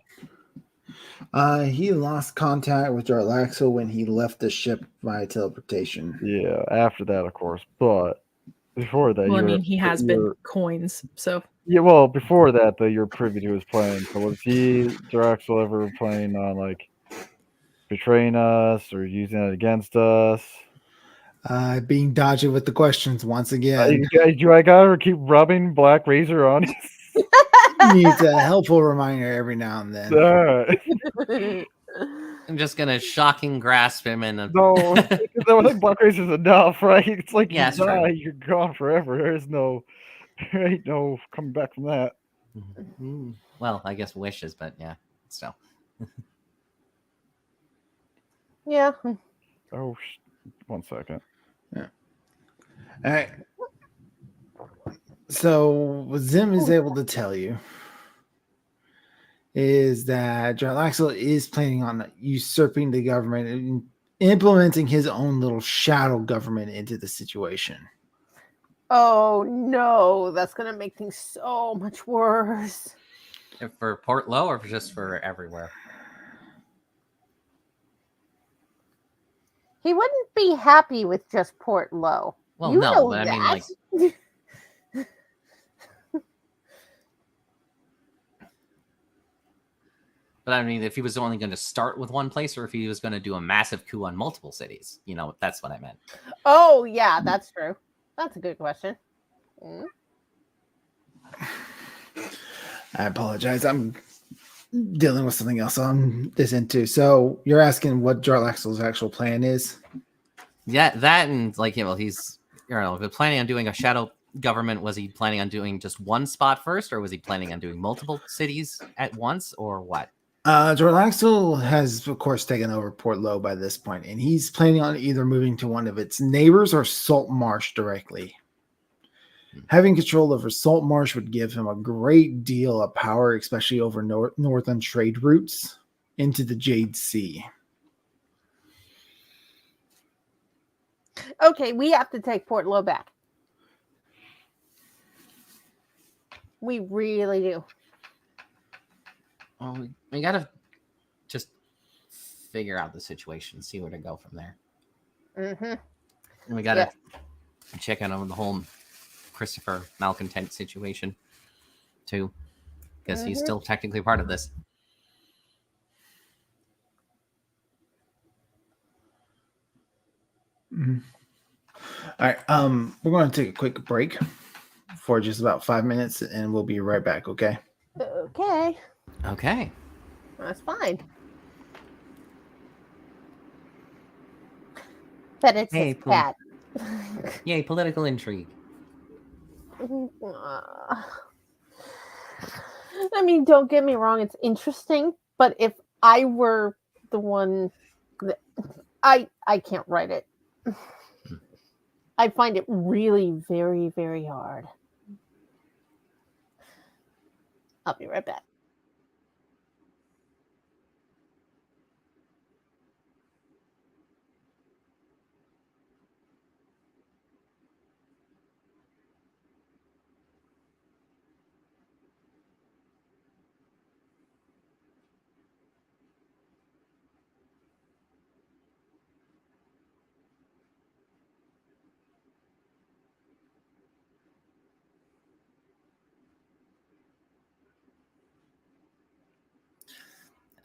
He lost contact with Jarlaxle when he left the ship via teleportation. Yeah, after that, of course. But before that, Well, I you're mean, he has been coins, so yeah. Well, before that, though, you're privy to his plan. So was he Daraxel ever planning on like betraying us or using it against us? Being dodgy with the questions once again. Do I gotta keep rubbing Black Razor on? Needs a helpful reminder every now and then. I'm just gonna shocking grasp him and No, I think Black Razor's enough, right? It's like Yeah, you it's true. die, you're gone forever. There ain't no coming back from that. Well, I guess wishes, but yeah, still. Yeah. Oh, 1 second. Yeah. All right. So what Zim is able to tell you is that Jarlaxle is planning on usurping the government and implementing his own little shadow government into the situation. Oh no, that's gonna make things so much worse. For Port Low or just for everywhere? He wouldn't be happy with just Port Low. Well, you no, know but that. I mean, like, but I mean, if he was only going to start with one place, or if he was going to do a massive coup on multiple cities, that's what I meant. Oh yeah, that's true. That's a good question. I apologize. I'm dealing with something else on this end too. So you're asking what Jarlaxle's actual plan is? Yeah, that and like, he's if he's planning on doing a shadow government, was he planning on doing just one spot first, or was he planning on doing multiple cities at once, or what? Jarlaxle has, of course, taken over Port Low by this point, and he's planning on either moving to one of its neighbors or Salt Marsh directly. Having control over Salt Marsh would give him a great deal of power, especially over northern trade routes into the Jade Sea. Okay, we have to take Port Low back. We really do. Well, we gotta just figure out the situation, see where to go from there. Mm-hmm. And we gotta check in on the whole Christopher malcontent situation too, because he's still technically part of this. Mm-hmm. All right, we're going to take a quick break for just about 5 minutes, and we'll be right back. Okay. Okay, that's fine. But it's his cat. Yay, political intrigue. I mean, don't get me wrong, it's interesting, but if I were the one, I can't write it. I find it really very, very hard. I'll be right back.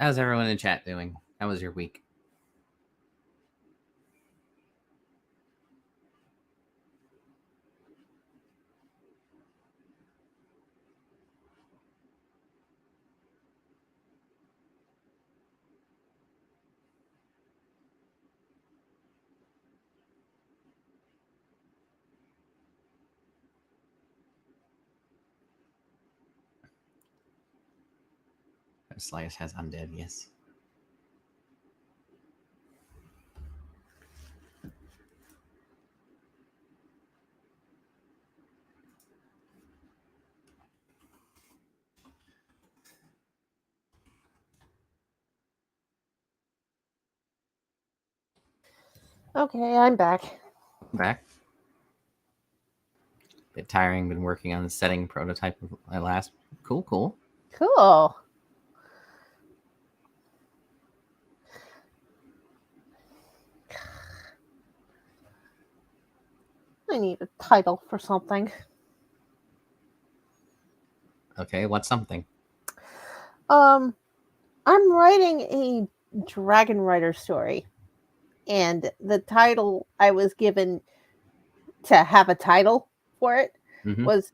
How's everyone in chat doing? How was your week? Slice has undead, yes. Okay, I'm back. Back. Bit tiring. Been working on the setting prototype of my last. Cool. Cool. I need a title for something. Okay, what's something? I'm writing a Dragon Rider story, and the title I was given to have a title for it Mhm. was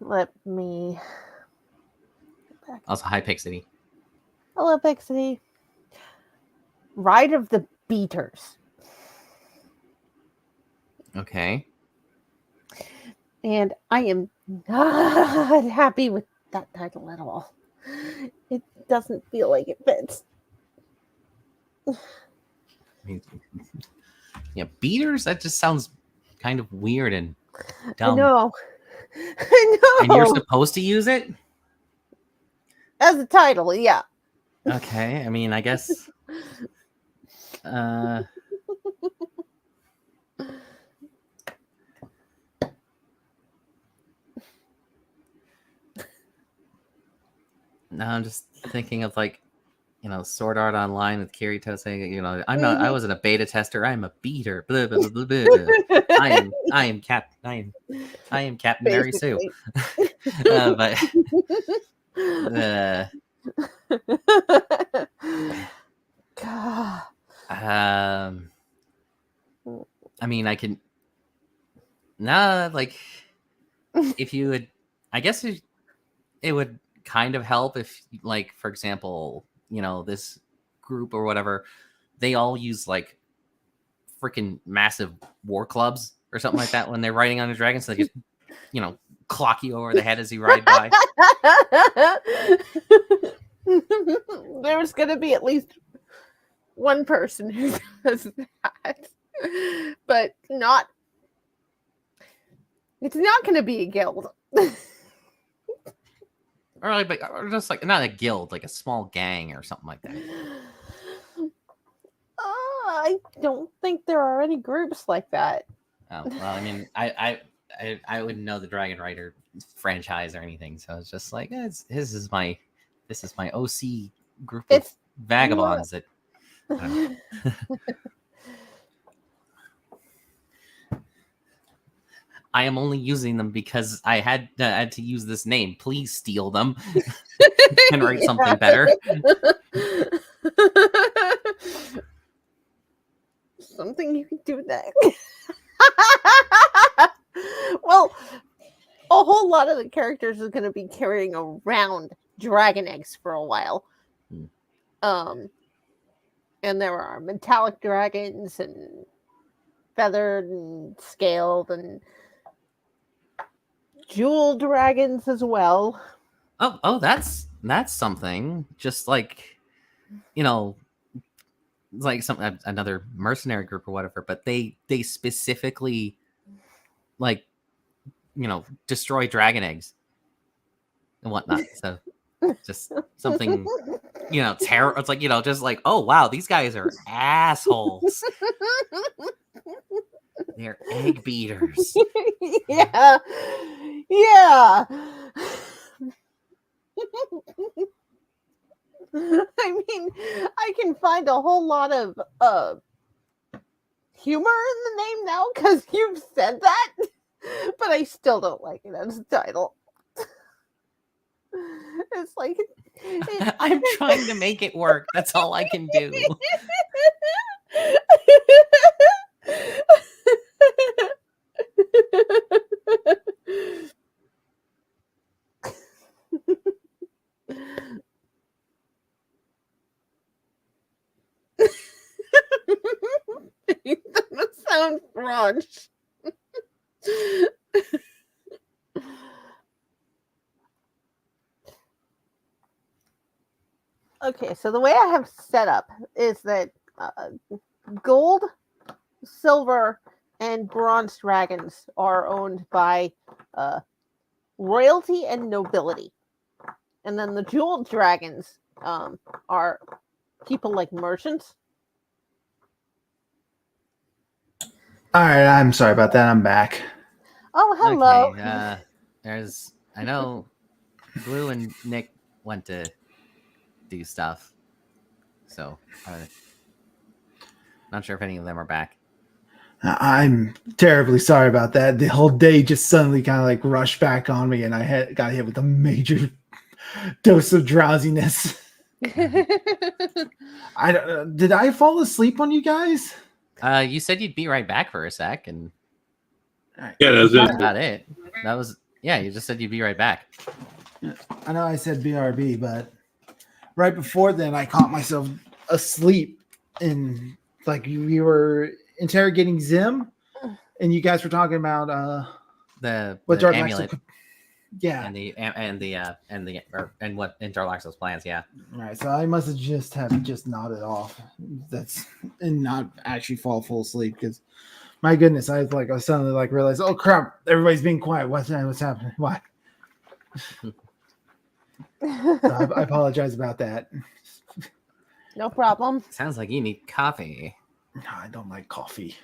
let me Also, High Pixity. hello Pixie. Ride of the Beaters. Okay. And I am not happy with that title at all. It doesn't feel like it fits. Yeah, beaters. That just sounds kind of weird and dumb. I know. I know. And you're supposed to use it? As a title, yeah. Okay. I mean, I guess. Now I'm just thinking of like, Sword Art Online with Kirito saying, I wasn't a beta tester. I'm a beater. Blah, blah, blah, blah, blah. I am Captain Mary Sue. But I mean, I can. Nah, like, if you would, I guess it would kind of help if, like, for example, this group or whatever, they all use like freaking massive war clubs or something like that when they're riding on a dragon, so they just clock you over the head as you ride by. There's gonna be at least one person who does that, but not. It's not gonna be a guild. Or just like not a guild, like a small gang or something like that. I don't think there are any groups like that. Oh well, I mean, I wouldn't know the Dragon Rider franchise or anything, so it's just like this is my OC group of vagabonds that. I am only using them because I had to use this name. Please steal them and write something better. Something you can do with that. Well, a whole lot of the characters are going to be carrying around dragon eggs for a while. And there are metallic dragons and feathered and scaled and jewel dragons as well. Oh, that's something. Just like, like another mercenary group or whatever, but they specifically like destroy dragon eggs and whatnot. So just something terror. It's like just like, oh wow, these guys are assholes. They're egg beaters. Yeah. I mean, I can find a whole lot of humor in the name now because you've said that, but I still don't like it as a title. It's like I'm trying to make it work. That's all I can do. That sounds French. Okay, so the way I have set up is that gold, silver, and bronze dragons are owned by royalty and nobility. And then the jeweled dragons are people like merchants. All right, I'm sorry about that. I'm back. Oh, hello. Okay. I know Blue and Nick went to do stuff, so not sure if any of them are back. I'm terribly sorry about that. The whole day just suddenly kind of like rushed back on me, and I got hit with a major dose of drowsiness. Did I fall asleep on you guys? You said you'd be right back for a sec, and Yeah, that's that's it. about it. That was you just said you'd be right back. I know I said BRB, but right before then, I caught myself asleep, and like we were interrogating Zim, and you guys were talking about The Dark amulet. Yeah, and what in Darlaxo's plans, yeah. Right, so I must have just nodded off. That's and not actually fall full asleep because my goodness, I suddenly realized, oh crap, everybody's being quiet. What's happening? Why? So I apologize about that. No problem. Sounds like you need coffee. No, I don't like coffee.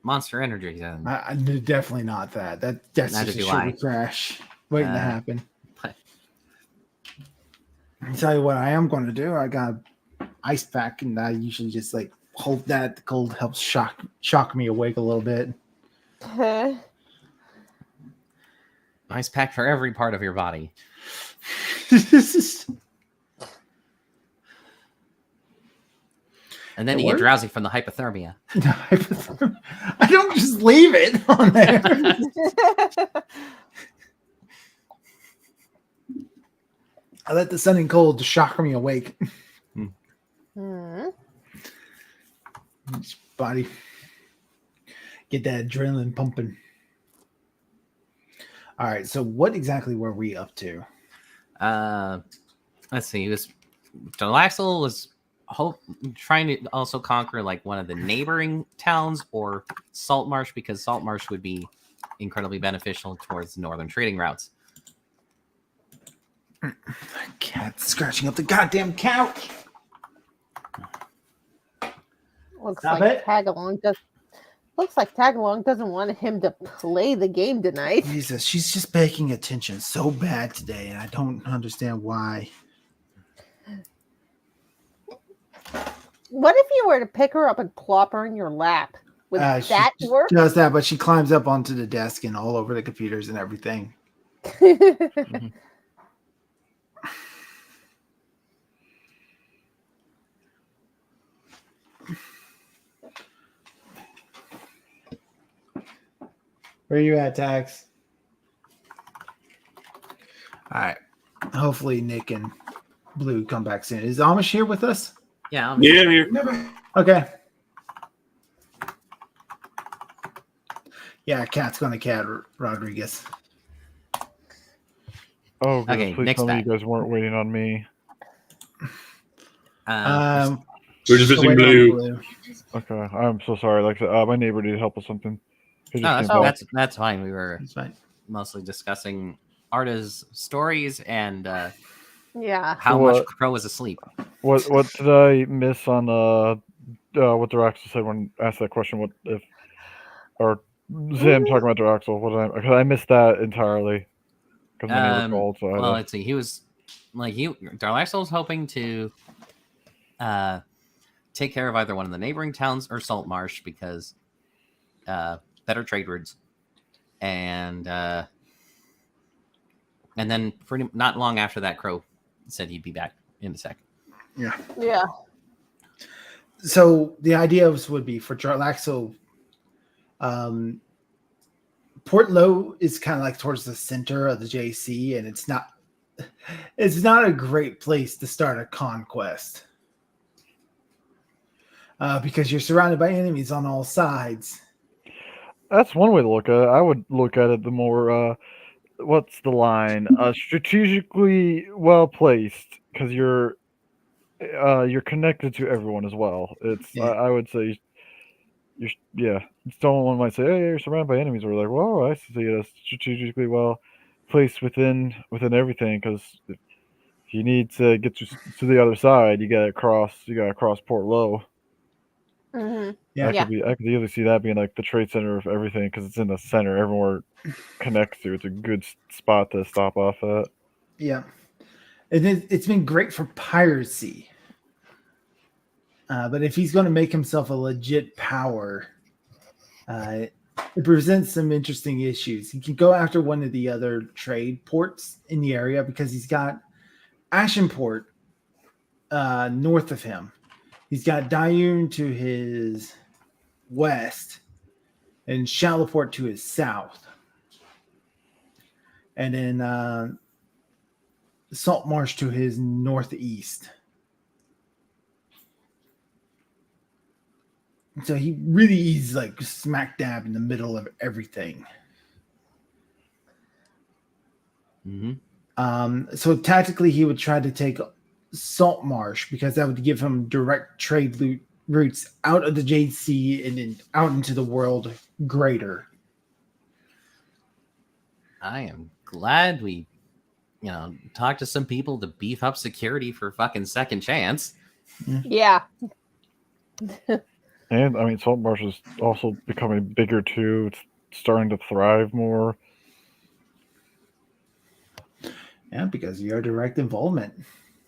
Monster Energy then. I definitely not that. That's Neither just a do sugar I. crash waiting to happen. But I'll tell you what I am going to do. I got an ice pack, and I usually just hold that. The cold helps shock me awake a little bit. ice pack for every part of your body. And then you get drowsy from the hypothermia. I don't just leave it on there. I let the sun and cold shock me awake. Body. Get that adrenaline pumping. All right, so what exactly were we up to? Let's see. Delaxel was trying to also conquer one of the neighboring towns or Saltmarsh, because Saltmarsh would be incredibly beneficial towards the northern trading routes. Cat scratching up the goddamn couch. Looks like Tagalong doesn't want him to play the game tonight. Jesus, she's just paying attention so bad today, and I don't understand why. What if you were to pick her up and plop her in your lap? Would that work? She does that, but she climbs up onto the desk and all over the computers and everything. Where are you at, Tax? All right. Hopefully Nick and Blue come back soon. Is Amish here with us? Yeah, I'm here. Okay. Yeah, Cat's going to Cat Rodriguez. Oh, good. Okay, Please next tell me back. you guys weren't waiting on me. We're just missing wait on Blue. Okay, I'm so sorry. My neighbor needed help with something. He just came back. That's fine. We were That's fine. mostly discussing Arda's stories and Yeah. how much Crow was asleep. What did I miss on what Daraxel said when asked that question? What if or Zim talking about Daraxel? Because I missed that entirely. Because my neighbor called. So let's see. He was Darlaxel was hoping to take care of either one of the neighboring towns or Saltmarsh because better trade routes, and then pretty not long after that, Crow said he'd be back in a sec. Yeah. Yeah. So the idea would be for Darlaxel, Port Low is kind of towards the center of the JC, and it's not a great place to start a conquest because you're surrounded by enemies on all sides. that's one way to look at it. I would look at it the more what's the line? Strategically well placed, because you're connected to everyone as well. It's I would say someone might say, hey, you're surrounded by enemies. We're like, well, I see it as strategically well placed within everything, because if you need to get to the other side, you gotta cross Port Low. Hmm. Yeah. I could easily see that being like the trade center of everything because it's in the center. Everywhere connects to. It's a good spot to stop off at. Yeah. And it's been great for piracy. But if he's going to make himself a legit power, it presents some interesting issues. He can go after one of the other trade ports in the area because he's got Ashenport north of him. He's got Dayun to his west and Shalaport to his south. And then Saltmarsh to his northeast. So he really is like smack dab in the middle of everything. So tactically, he would try to take Saltmarsh because that would give him direct trade routes out of the Jade Sea and then out into the world greater. I am glad we, talked to some people to beef up security for fucking Second Chance. Yeah. And I mean, Saltmarsh is also becoming bigger too. It's starting to thrive more. Yeah, because of your direct involvement.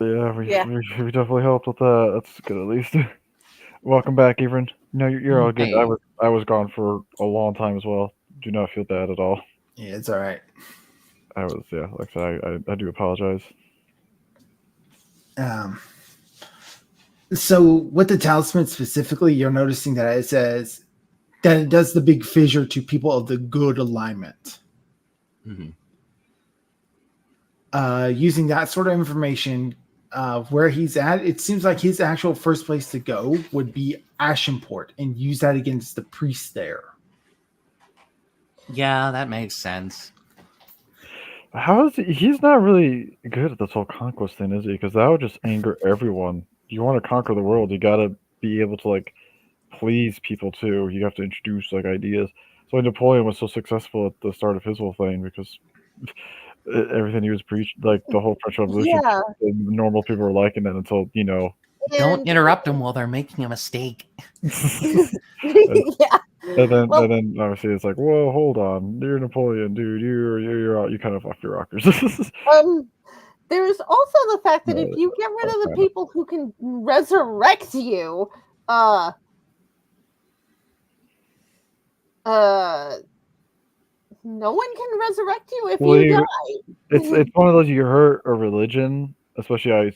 Yeah, we definitely helped with that. That's good at least. Welcome back, Averin. No, you're all good. Hey. I was gone for a long time as well. Do not feel bad at all. Yeah, it's all right. Like I said, I do apologize. So with the talisman specifically, you're noticing that it says that it does the big fissure to people of the good alignment. Mm-hmm. Using that sort of information, where he's at, it seems like his actual first place to go would be Ashenport and use that against the priest there. Yeah, that makes sense. How is he's not really good at this whole conquest thing, is he? Because that would just anger everyone. You want to conquer the world, you gotta be able to like please people too. You have to introduce like ideas. So Napoleon was so successful at the start of his whole thing because everything he was preached, like the whole French Revolution, Yeah. normal people were liking it until Don't interrupt them while they're making a mistake. Yeah. And then obviously it's like, whoa, hold on, you're Napoleon, dude. You're out. You kind of off your rockers. There's also the fact that if you get rid of the people who can resurrect you, no one can resurrect you if you die. It's one of those, you hurt a religion, especially I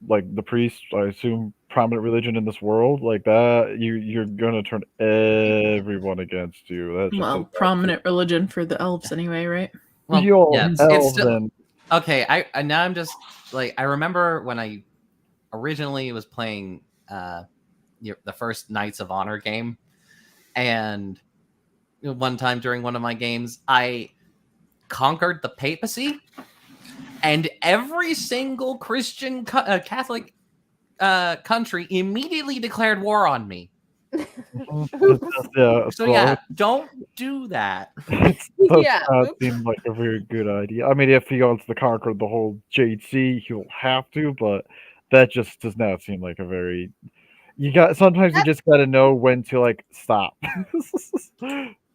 like the priest. I assume prominent religion in this world like that. You're gonna turn everyone against you. That's just prominent religion for the elves anyway, right? Well, yeah, it's elves still, and okay. I now I'm just like, I remember when I originally was playing the first Knights of Honor game, and one time during one of my games, I conquered the papacy, and every single Christian Catholic country immediately declared war on me. So yeah, don't do that. Does not seem like a very good idea. I mean, if he wants to conquer the whole Jade Sea, he'll have to, but that just does not seem like a very. Sometimes you just gotta know when to like stop.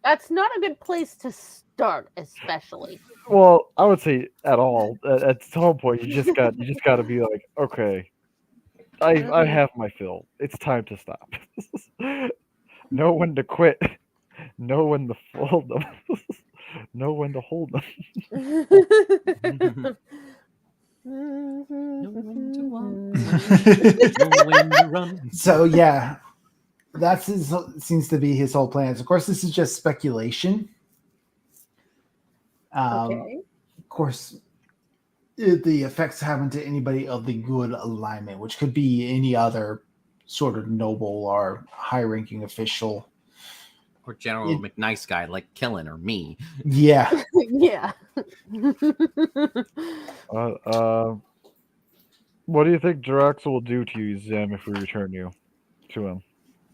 That's not a good place to start, especially. Well, I would say at all. At some point, you just got to be like, okay, I have my fill. It's time to stop. Know when to quit. Know when to fold them. Know when to hold them. So yeah, seems to be his whole plans. Of course, this is just speculation. Okay. Of course, the effects happen to anybody of the good alignment, which could be any other sort of noble or high-ranking official. Or General McNice guy like Killen or me. Yeah. Yeah. What do you think Draxel will do to you, Zem, if we return you to him?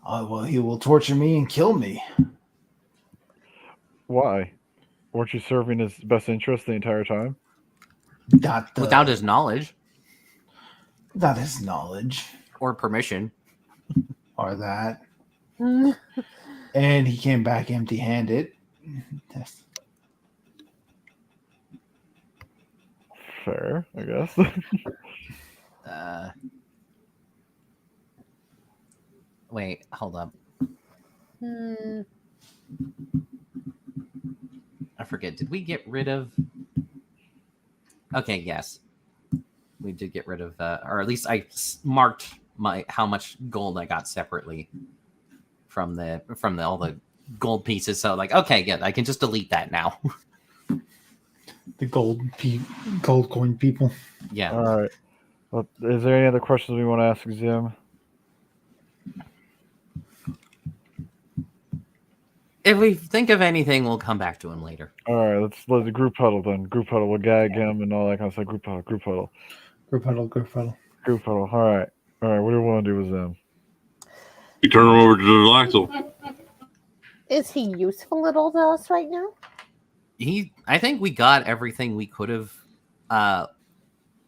Well, he will torture me and kill me. Why? Weren't you serving his best interest the entire time? Without his knowledge. Without his knowledge. Or permission. Or that. And he came back empty-handed. Yes. Fair, I guess. Wait, hold up. I forget. Did we get rid of? Okay, yes, we did get rid of, or at least I marked how much gold I got separately from all the gold pieces. So like, okay, good. I can just delete that now. The gold coin people. Yeah. All right. Well, is there any other questions we want to ask Zim? If we think of anything, we'll come back to him later. All right, let's the group huddle then. Group huddle. We'll gag him and all that kind of stuff. Group huddle. Group huddle. Group huddle. All right. What do we want to do with Zim? You turn him over to Relaxel. Is he useful at all to us right now? I think we got everything we could have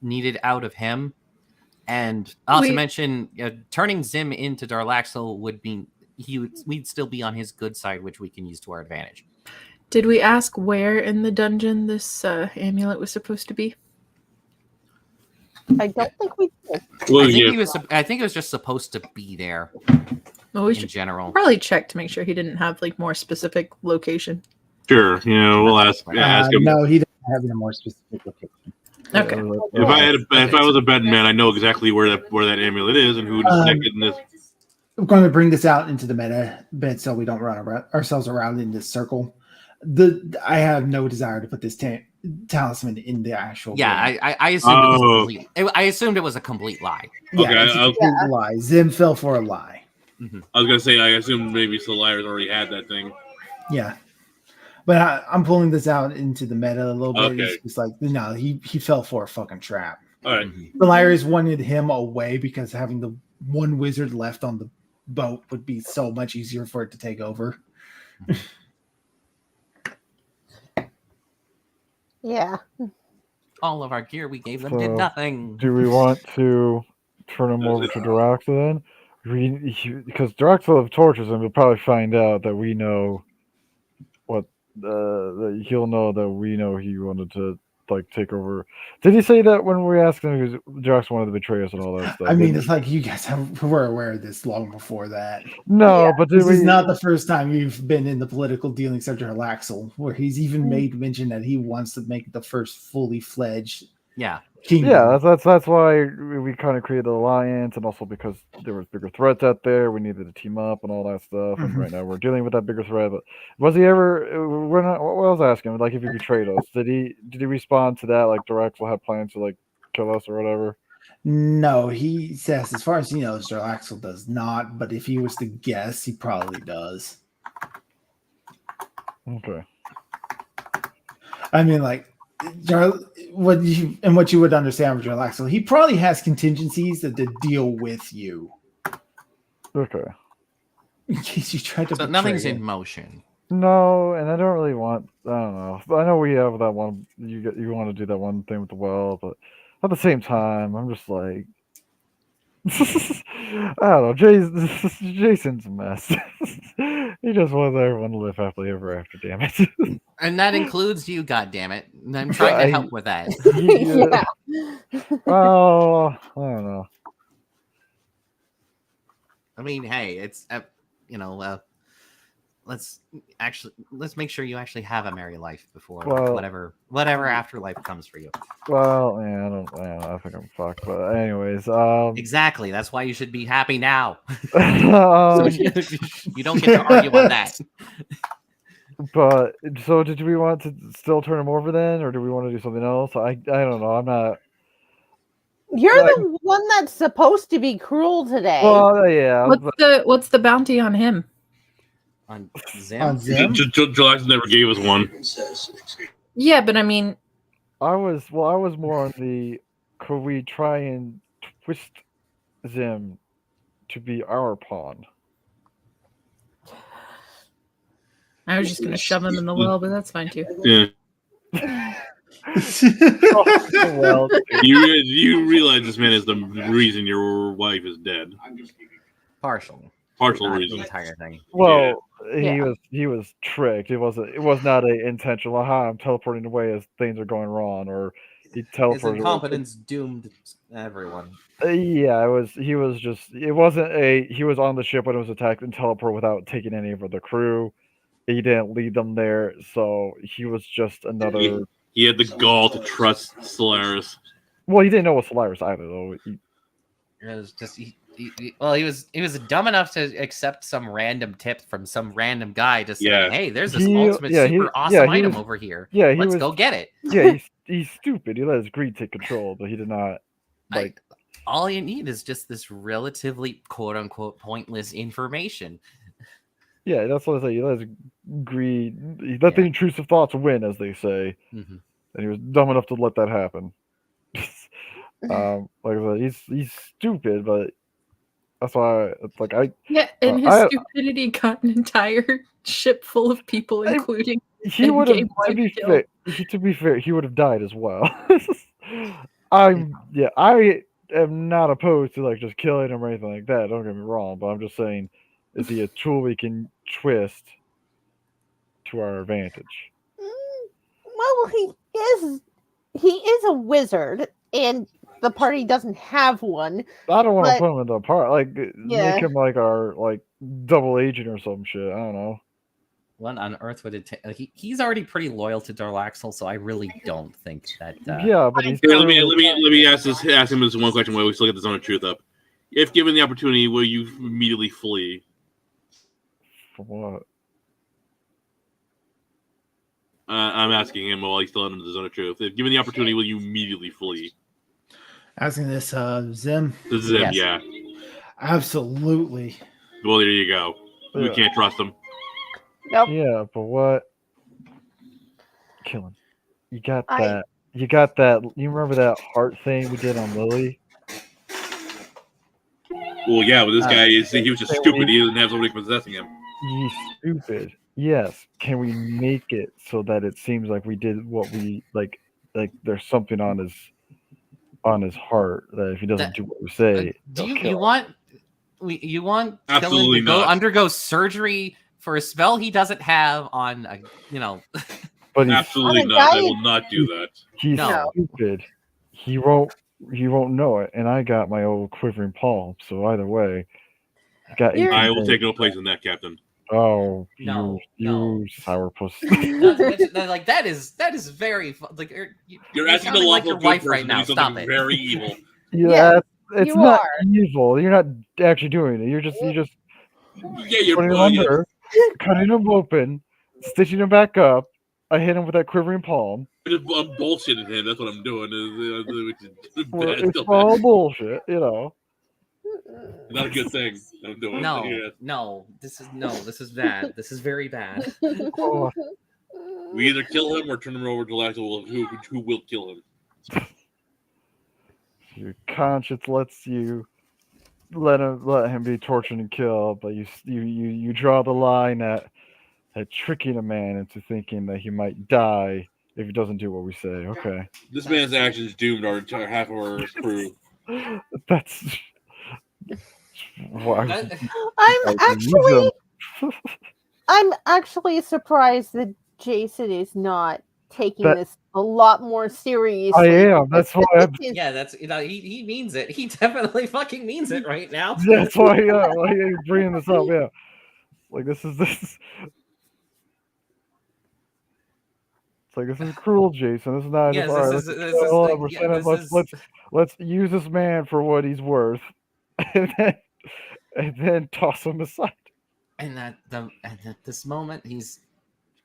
needed out of him. And also mention turning Zim into Darlaxel would be we'd still be on his good side, which we can use to our advantage. Did we ask where in the dungeon this amulet was supposed to be? I don't think we did. Well, I think it was just supposed to be there. Well, we in should general probably check to make sure he didn't have like more specific location. Sure, we'll ask him. No, he doesn't have a more specific location. Okay. If I was a betting man, I know exactly where that amulet is and who to stick it in this. I'm going to bring this out into the meta bit so we don't run ourselves around in this circle. I have no desire to put this talisman in the actual. Yeah, game. I assumed I assumed it was a complete lie. Okay, it's a complete lie. Zim fell for a lie. Mm-hmm. I was gonna say I assumed maybe Solaire's already had that thing. Yeah, but I'm pulling this out into the meta a little bit. Okay. It's like no, he fell for a fucking trap. All right. Solaire's wanted him away because having the one wizard left on the boat would be so much easier for it to take over. Yeah. All of our gear we gave them did nothing. Do we want to turn him over to Daraxa then? Because Daraxa will have tortures him, we'll probably find out that we know what that he'll know that we know he wanted to like take over. Did he say that when we asked him? Daraxa wanted to betray us and all that stuff. I mean, it's like you guys were aware of this long before that. No, but this is not the first time you've been in the political dealings of Laxel, where he's even made mention that he wants to make the first fully fledged kingdom. Yeah, that's why we kind of created the alliance, and also because there was bigger threats out there, we needed to team up and all that stuff. And right now we're dealing with that bigger threat. But was he ever? We're not. What I was asking, like, if he betrayed us, did he respond to that? Like, Daraxel had plans to like kill us or whatever. No, he says, as far as he knows, Darlaxel does not. But if he was to guess, he probably does. Okay. I mean, like, what you would understand with Darlaxel, he probably has contingencies that deal with you. Okay. In case you try to. So nothing's in motion. No, and I don't really want. I don't know. I know we have that one. You want to do that one thing with the well, but at the same time, I'm just like, I don't know. Jason's a mess. He just wants everyone to live happily ever after. Damn it. And that includes you, goddammit. And I'm trying to help with that. Oh, I don't know. I mean, hey, it's let's make sure you actually have a merry life before whatever afterlife comes for you. Well, yeah, I don't know. I think I'm fucked. But anyways, exactly. That's why you should be happy now. So you don't get to argue on that. But so, did we want to still turn him over then, or do we want to do something else? I don't know. I'm not. You're the one that's supposed to be cruel today. Well, yeah. What's the bounty on him? On Zim? Jalax never gave us one. Yeah, but I mean, I was more on the. Could we try and twist Zim to be our pawn? I was just going to shove him in the well, but that's fine too. Yeah. Well, you realize this man is the reason your wife is dead. Partially. partial not the reason. entire thing. Well, Yeah. he was tricked. It was not a intentional. Aha! I'm teleporting away as things are going wrong, or he teleported. His away. incompetence doomed everyone. Yeah, it was. He was just. It wasn't a. He was on the ship when it was attacked and teleport without taking any of the crew. He didn't lead them there, so he was just another. He had the gall to trust Solaris. Well, he didn't know what Solaris either, though. It was just he was dumb enough to accept some random tip from some random guy to say, Yeah. "Hey, there's this ultimate super awesome item over here. Yeah, Let's go get it." Yeah, he's stupid. He let his greed take control, but he did not like. All you need is just this relatively quote unquote pointless information. Yeah, that's what I say. He let his greed. He let the intrusive thoughts win, as they say, Mhm. and he was dumb enough to let that happen. Like I said, he's stupid, but that's why it's like Yeah, and his stupidity got an entire ship full of people, including he would have. Endgame To be fair, he would have died as well. I am not opposed to like just killing him or anything like that. Don't get me wrong, but I'm just saying, is he a tool we can twist to our advantage? Well, he is a wizard, and the party doesn't have one. I don't want to but- put him in the part. Like Yeah. make him like our like double agent or some shit. I don't know. What on earth would it take? He's already pretty loyal to Darlaxle, so I really don't think that. Yeah, but he's Let me ask him this one question while we still get the Zone of Truth up. If given the opportunity, will you immediately flee? For what? I'm asking him while he's still under the Zone of Truth. If given the opportunity, will you immediately flee? Asking this, Zim. The Zim, Yes. yeah. Absolutely. Well, there you go. We Yeah. can't trust him. Nope. Yeah, but what? Kill him. You got that. You got that. You remember that heart thing we did on Lily? Well, yeah, but this guy he was just stupid. He doesn't have somebody possessing him. He's stupid. Yes. Can we make it so that it seems like we did what we like there's something on his heart that if he doesn't do what we say, Do they'll you kill want him. you want Absolutely Killen to not. undergo surgery for a spell he doesn't have on a But he's, Absolutely not. I will not do that. he's No. stupid. He won't know it. And I got my old quivering palm, so either way, I got You're- 18 I will points. take no place in that, Captain. Oh, No, you no. sourpuss. Not to mention, like that is very like You're asking the sounding like lawful your good wife person right to now. do Stop something it. very evil. Yeah, it's you not are. evil. You're not actually doing it. You're just Yeah, you're putting him yeah. under, cutting him open, stitching him back up. I hit him with that quivering palm. I'm bullshitting him. That's what I'm doing. Well, It's it's all bullshit, you know. not a good thing. I'm doing. No, this is bad. This is very bad. Oh, We either kill him or turn him over to Laxel, who will kill him. your conscience lets you let him be tortured and killed, but you draw the line at tricking a man into thinking that he might die if he doesn't do what we say. Okay, This man's actions doomed our entire half of our crew. that's why. I'm actually surprised that Jason is not taking That- this a lot more seriously. I am. That's why. Yeah, that's he means it. He definitely fucking means it right now. That's why. Why you're bringing this up? Yeah, like this. It's like this is cruel, Jason. This is not. Yes, just, all right, this let's- is hold like- on, we're yeah, saying this let's, is- let's use this man for what he's worth, and then toss him aside. And at this moment, he's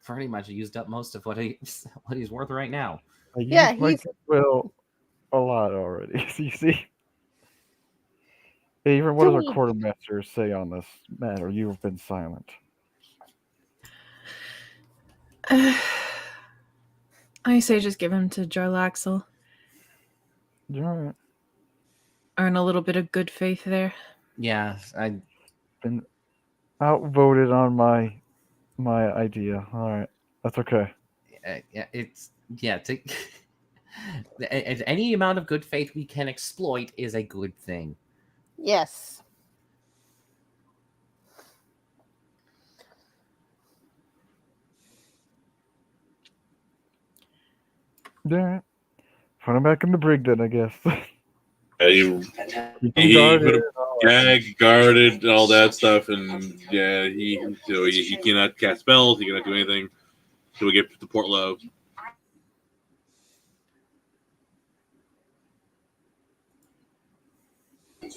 pretty much used up most of what he's worth right now. I used Yeah, my he's- goodwill a lot already. You see. Hey, even what Do does we- our quartermaster say on this matter? You have been silent. I say just give him to Jarlaxle. You're all right. Earn a little bit of good faith there. Yeah, I Been outvoted on my idea. All right, that's okay. any amount of good faith we can exploit is a good thing. Yes. Yeah. Put him back in the brig then, I guess. He Keep him guarded put and him all that. guarded, all that stuff, and yeah, he cannot cast spells. He cannot do anything till we get to Port Low.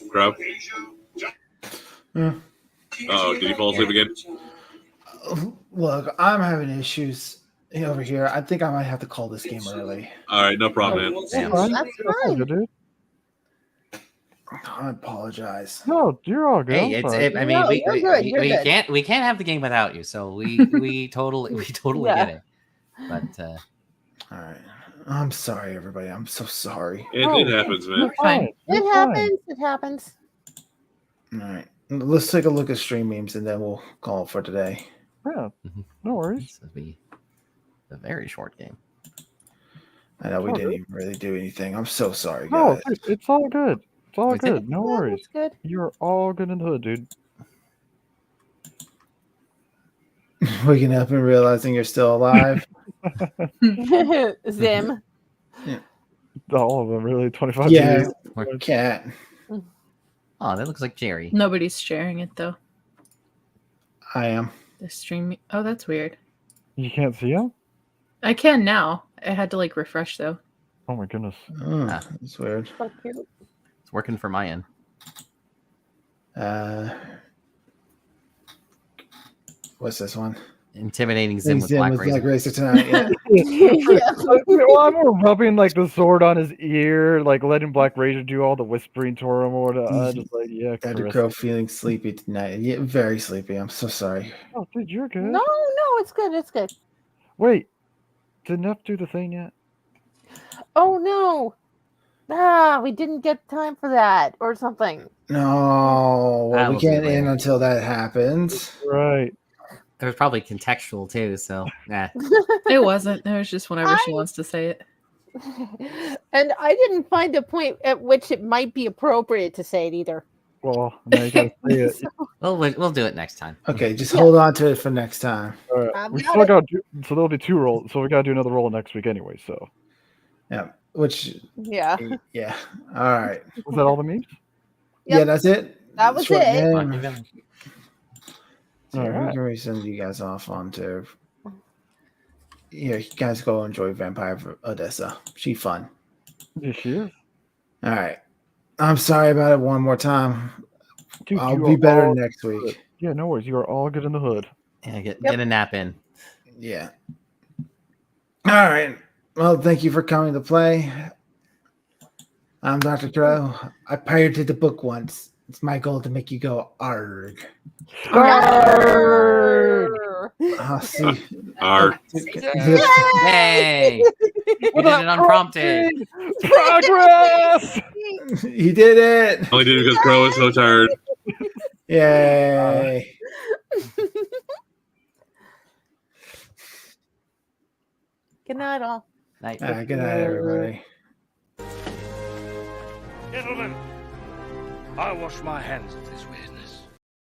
Crow. Yeah. Oh, did he fall asleep again? Look, I'm having issues over here. I think I might have to call this game early. All right, no problem, man. Damn. Fine. That's That's all fine. good, dude. I apologize. No, you're all good. Hey, I'm it's. sorry. I mean, No, we, you're we, good, we, you're we good. can't have the game without you. So we totally Yeah. get it. But All right. I'm sorry, everybody. I'm so sorry. It happens, man. You're fine. It You're fine. happens. It happens. All right. Let's take a look at stream memes and then we'll call it for today. Yeah, no worries. this would be a very short game. I know we Oh, didn't even really do anything. I'm so sorry, No, guys. dude, it's all good. It's all We did good. No Yeah, worries. that's good. You're all good in the hood, dude. Waking up and realizing you're still alive. Zim. All of them, really. 25 Yeah. years. Cat. Oh, that looks like Jerry. Nobody's sharing it though. I am. The stream. Oh, that's weird. You can't see him? I can now. I had to like refresh though. Oh my goodness. Oh, Ah. that's weird. So cute. It's working for my end. What's this one? Intimidating Zim with Zim Black with Razor. Black Racer tonight. Yeah. Yeah. Well, I'm rubbing like the sword on his ear, like letting Black Razor do all the whispering to him or whatever. Just like, yeah, Dr. Chris. Crow feeling sleepy tonight. Yeah, very sleepy. I'm so sorry. Oh, dude, you're good. No, it's good. It's good. Wait, did Neff do the thing yet? Oh no. Ah, we didn't get time for that or something. No, well, we We'll do can't it later. end until that happens. Right. There's probably contextual too, so nah. It wasn't. It was just whenever she I- wants to say it. And I didn't find a point at which it might be appropriate to say it either. Well, now you gotta say it. We'll do it next time. Okay, just hold on to it for next time. All right. I've We got still it. got to do, so there'll be 2 rolls. So we gotta do another roll next week anyway. So Yeah, which, Yeah. yeah. All right. was that all the memes? Yeah, Yep. that's it. That was Short it. game. So All we right. can really send you guys off on to. Yeah, you guys go enjoy Vampire Odessa. She fun. Yes, she is. All right. I'm sorry about it one more time. Dude, I'll you be are better all next good. week. Yeah, no worries. You are all good in the hood. Yeah, get Yep. a nap in. Yeah. All right. Well, thank you for coming to play. I'm Dr. Crow. I pirated the book once. It's my goal to make you go arg. I'll see. Art. Hey, you did it unprompted. Progress. He did it. Only did it because Crow is so tired. Yay. Good night, all. Night. Good night, everybody. Gentlemen, I wash my hands of this weirdness.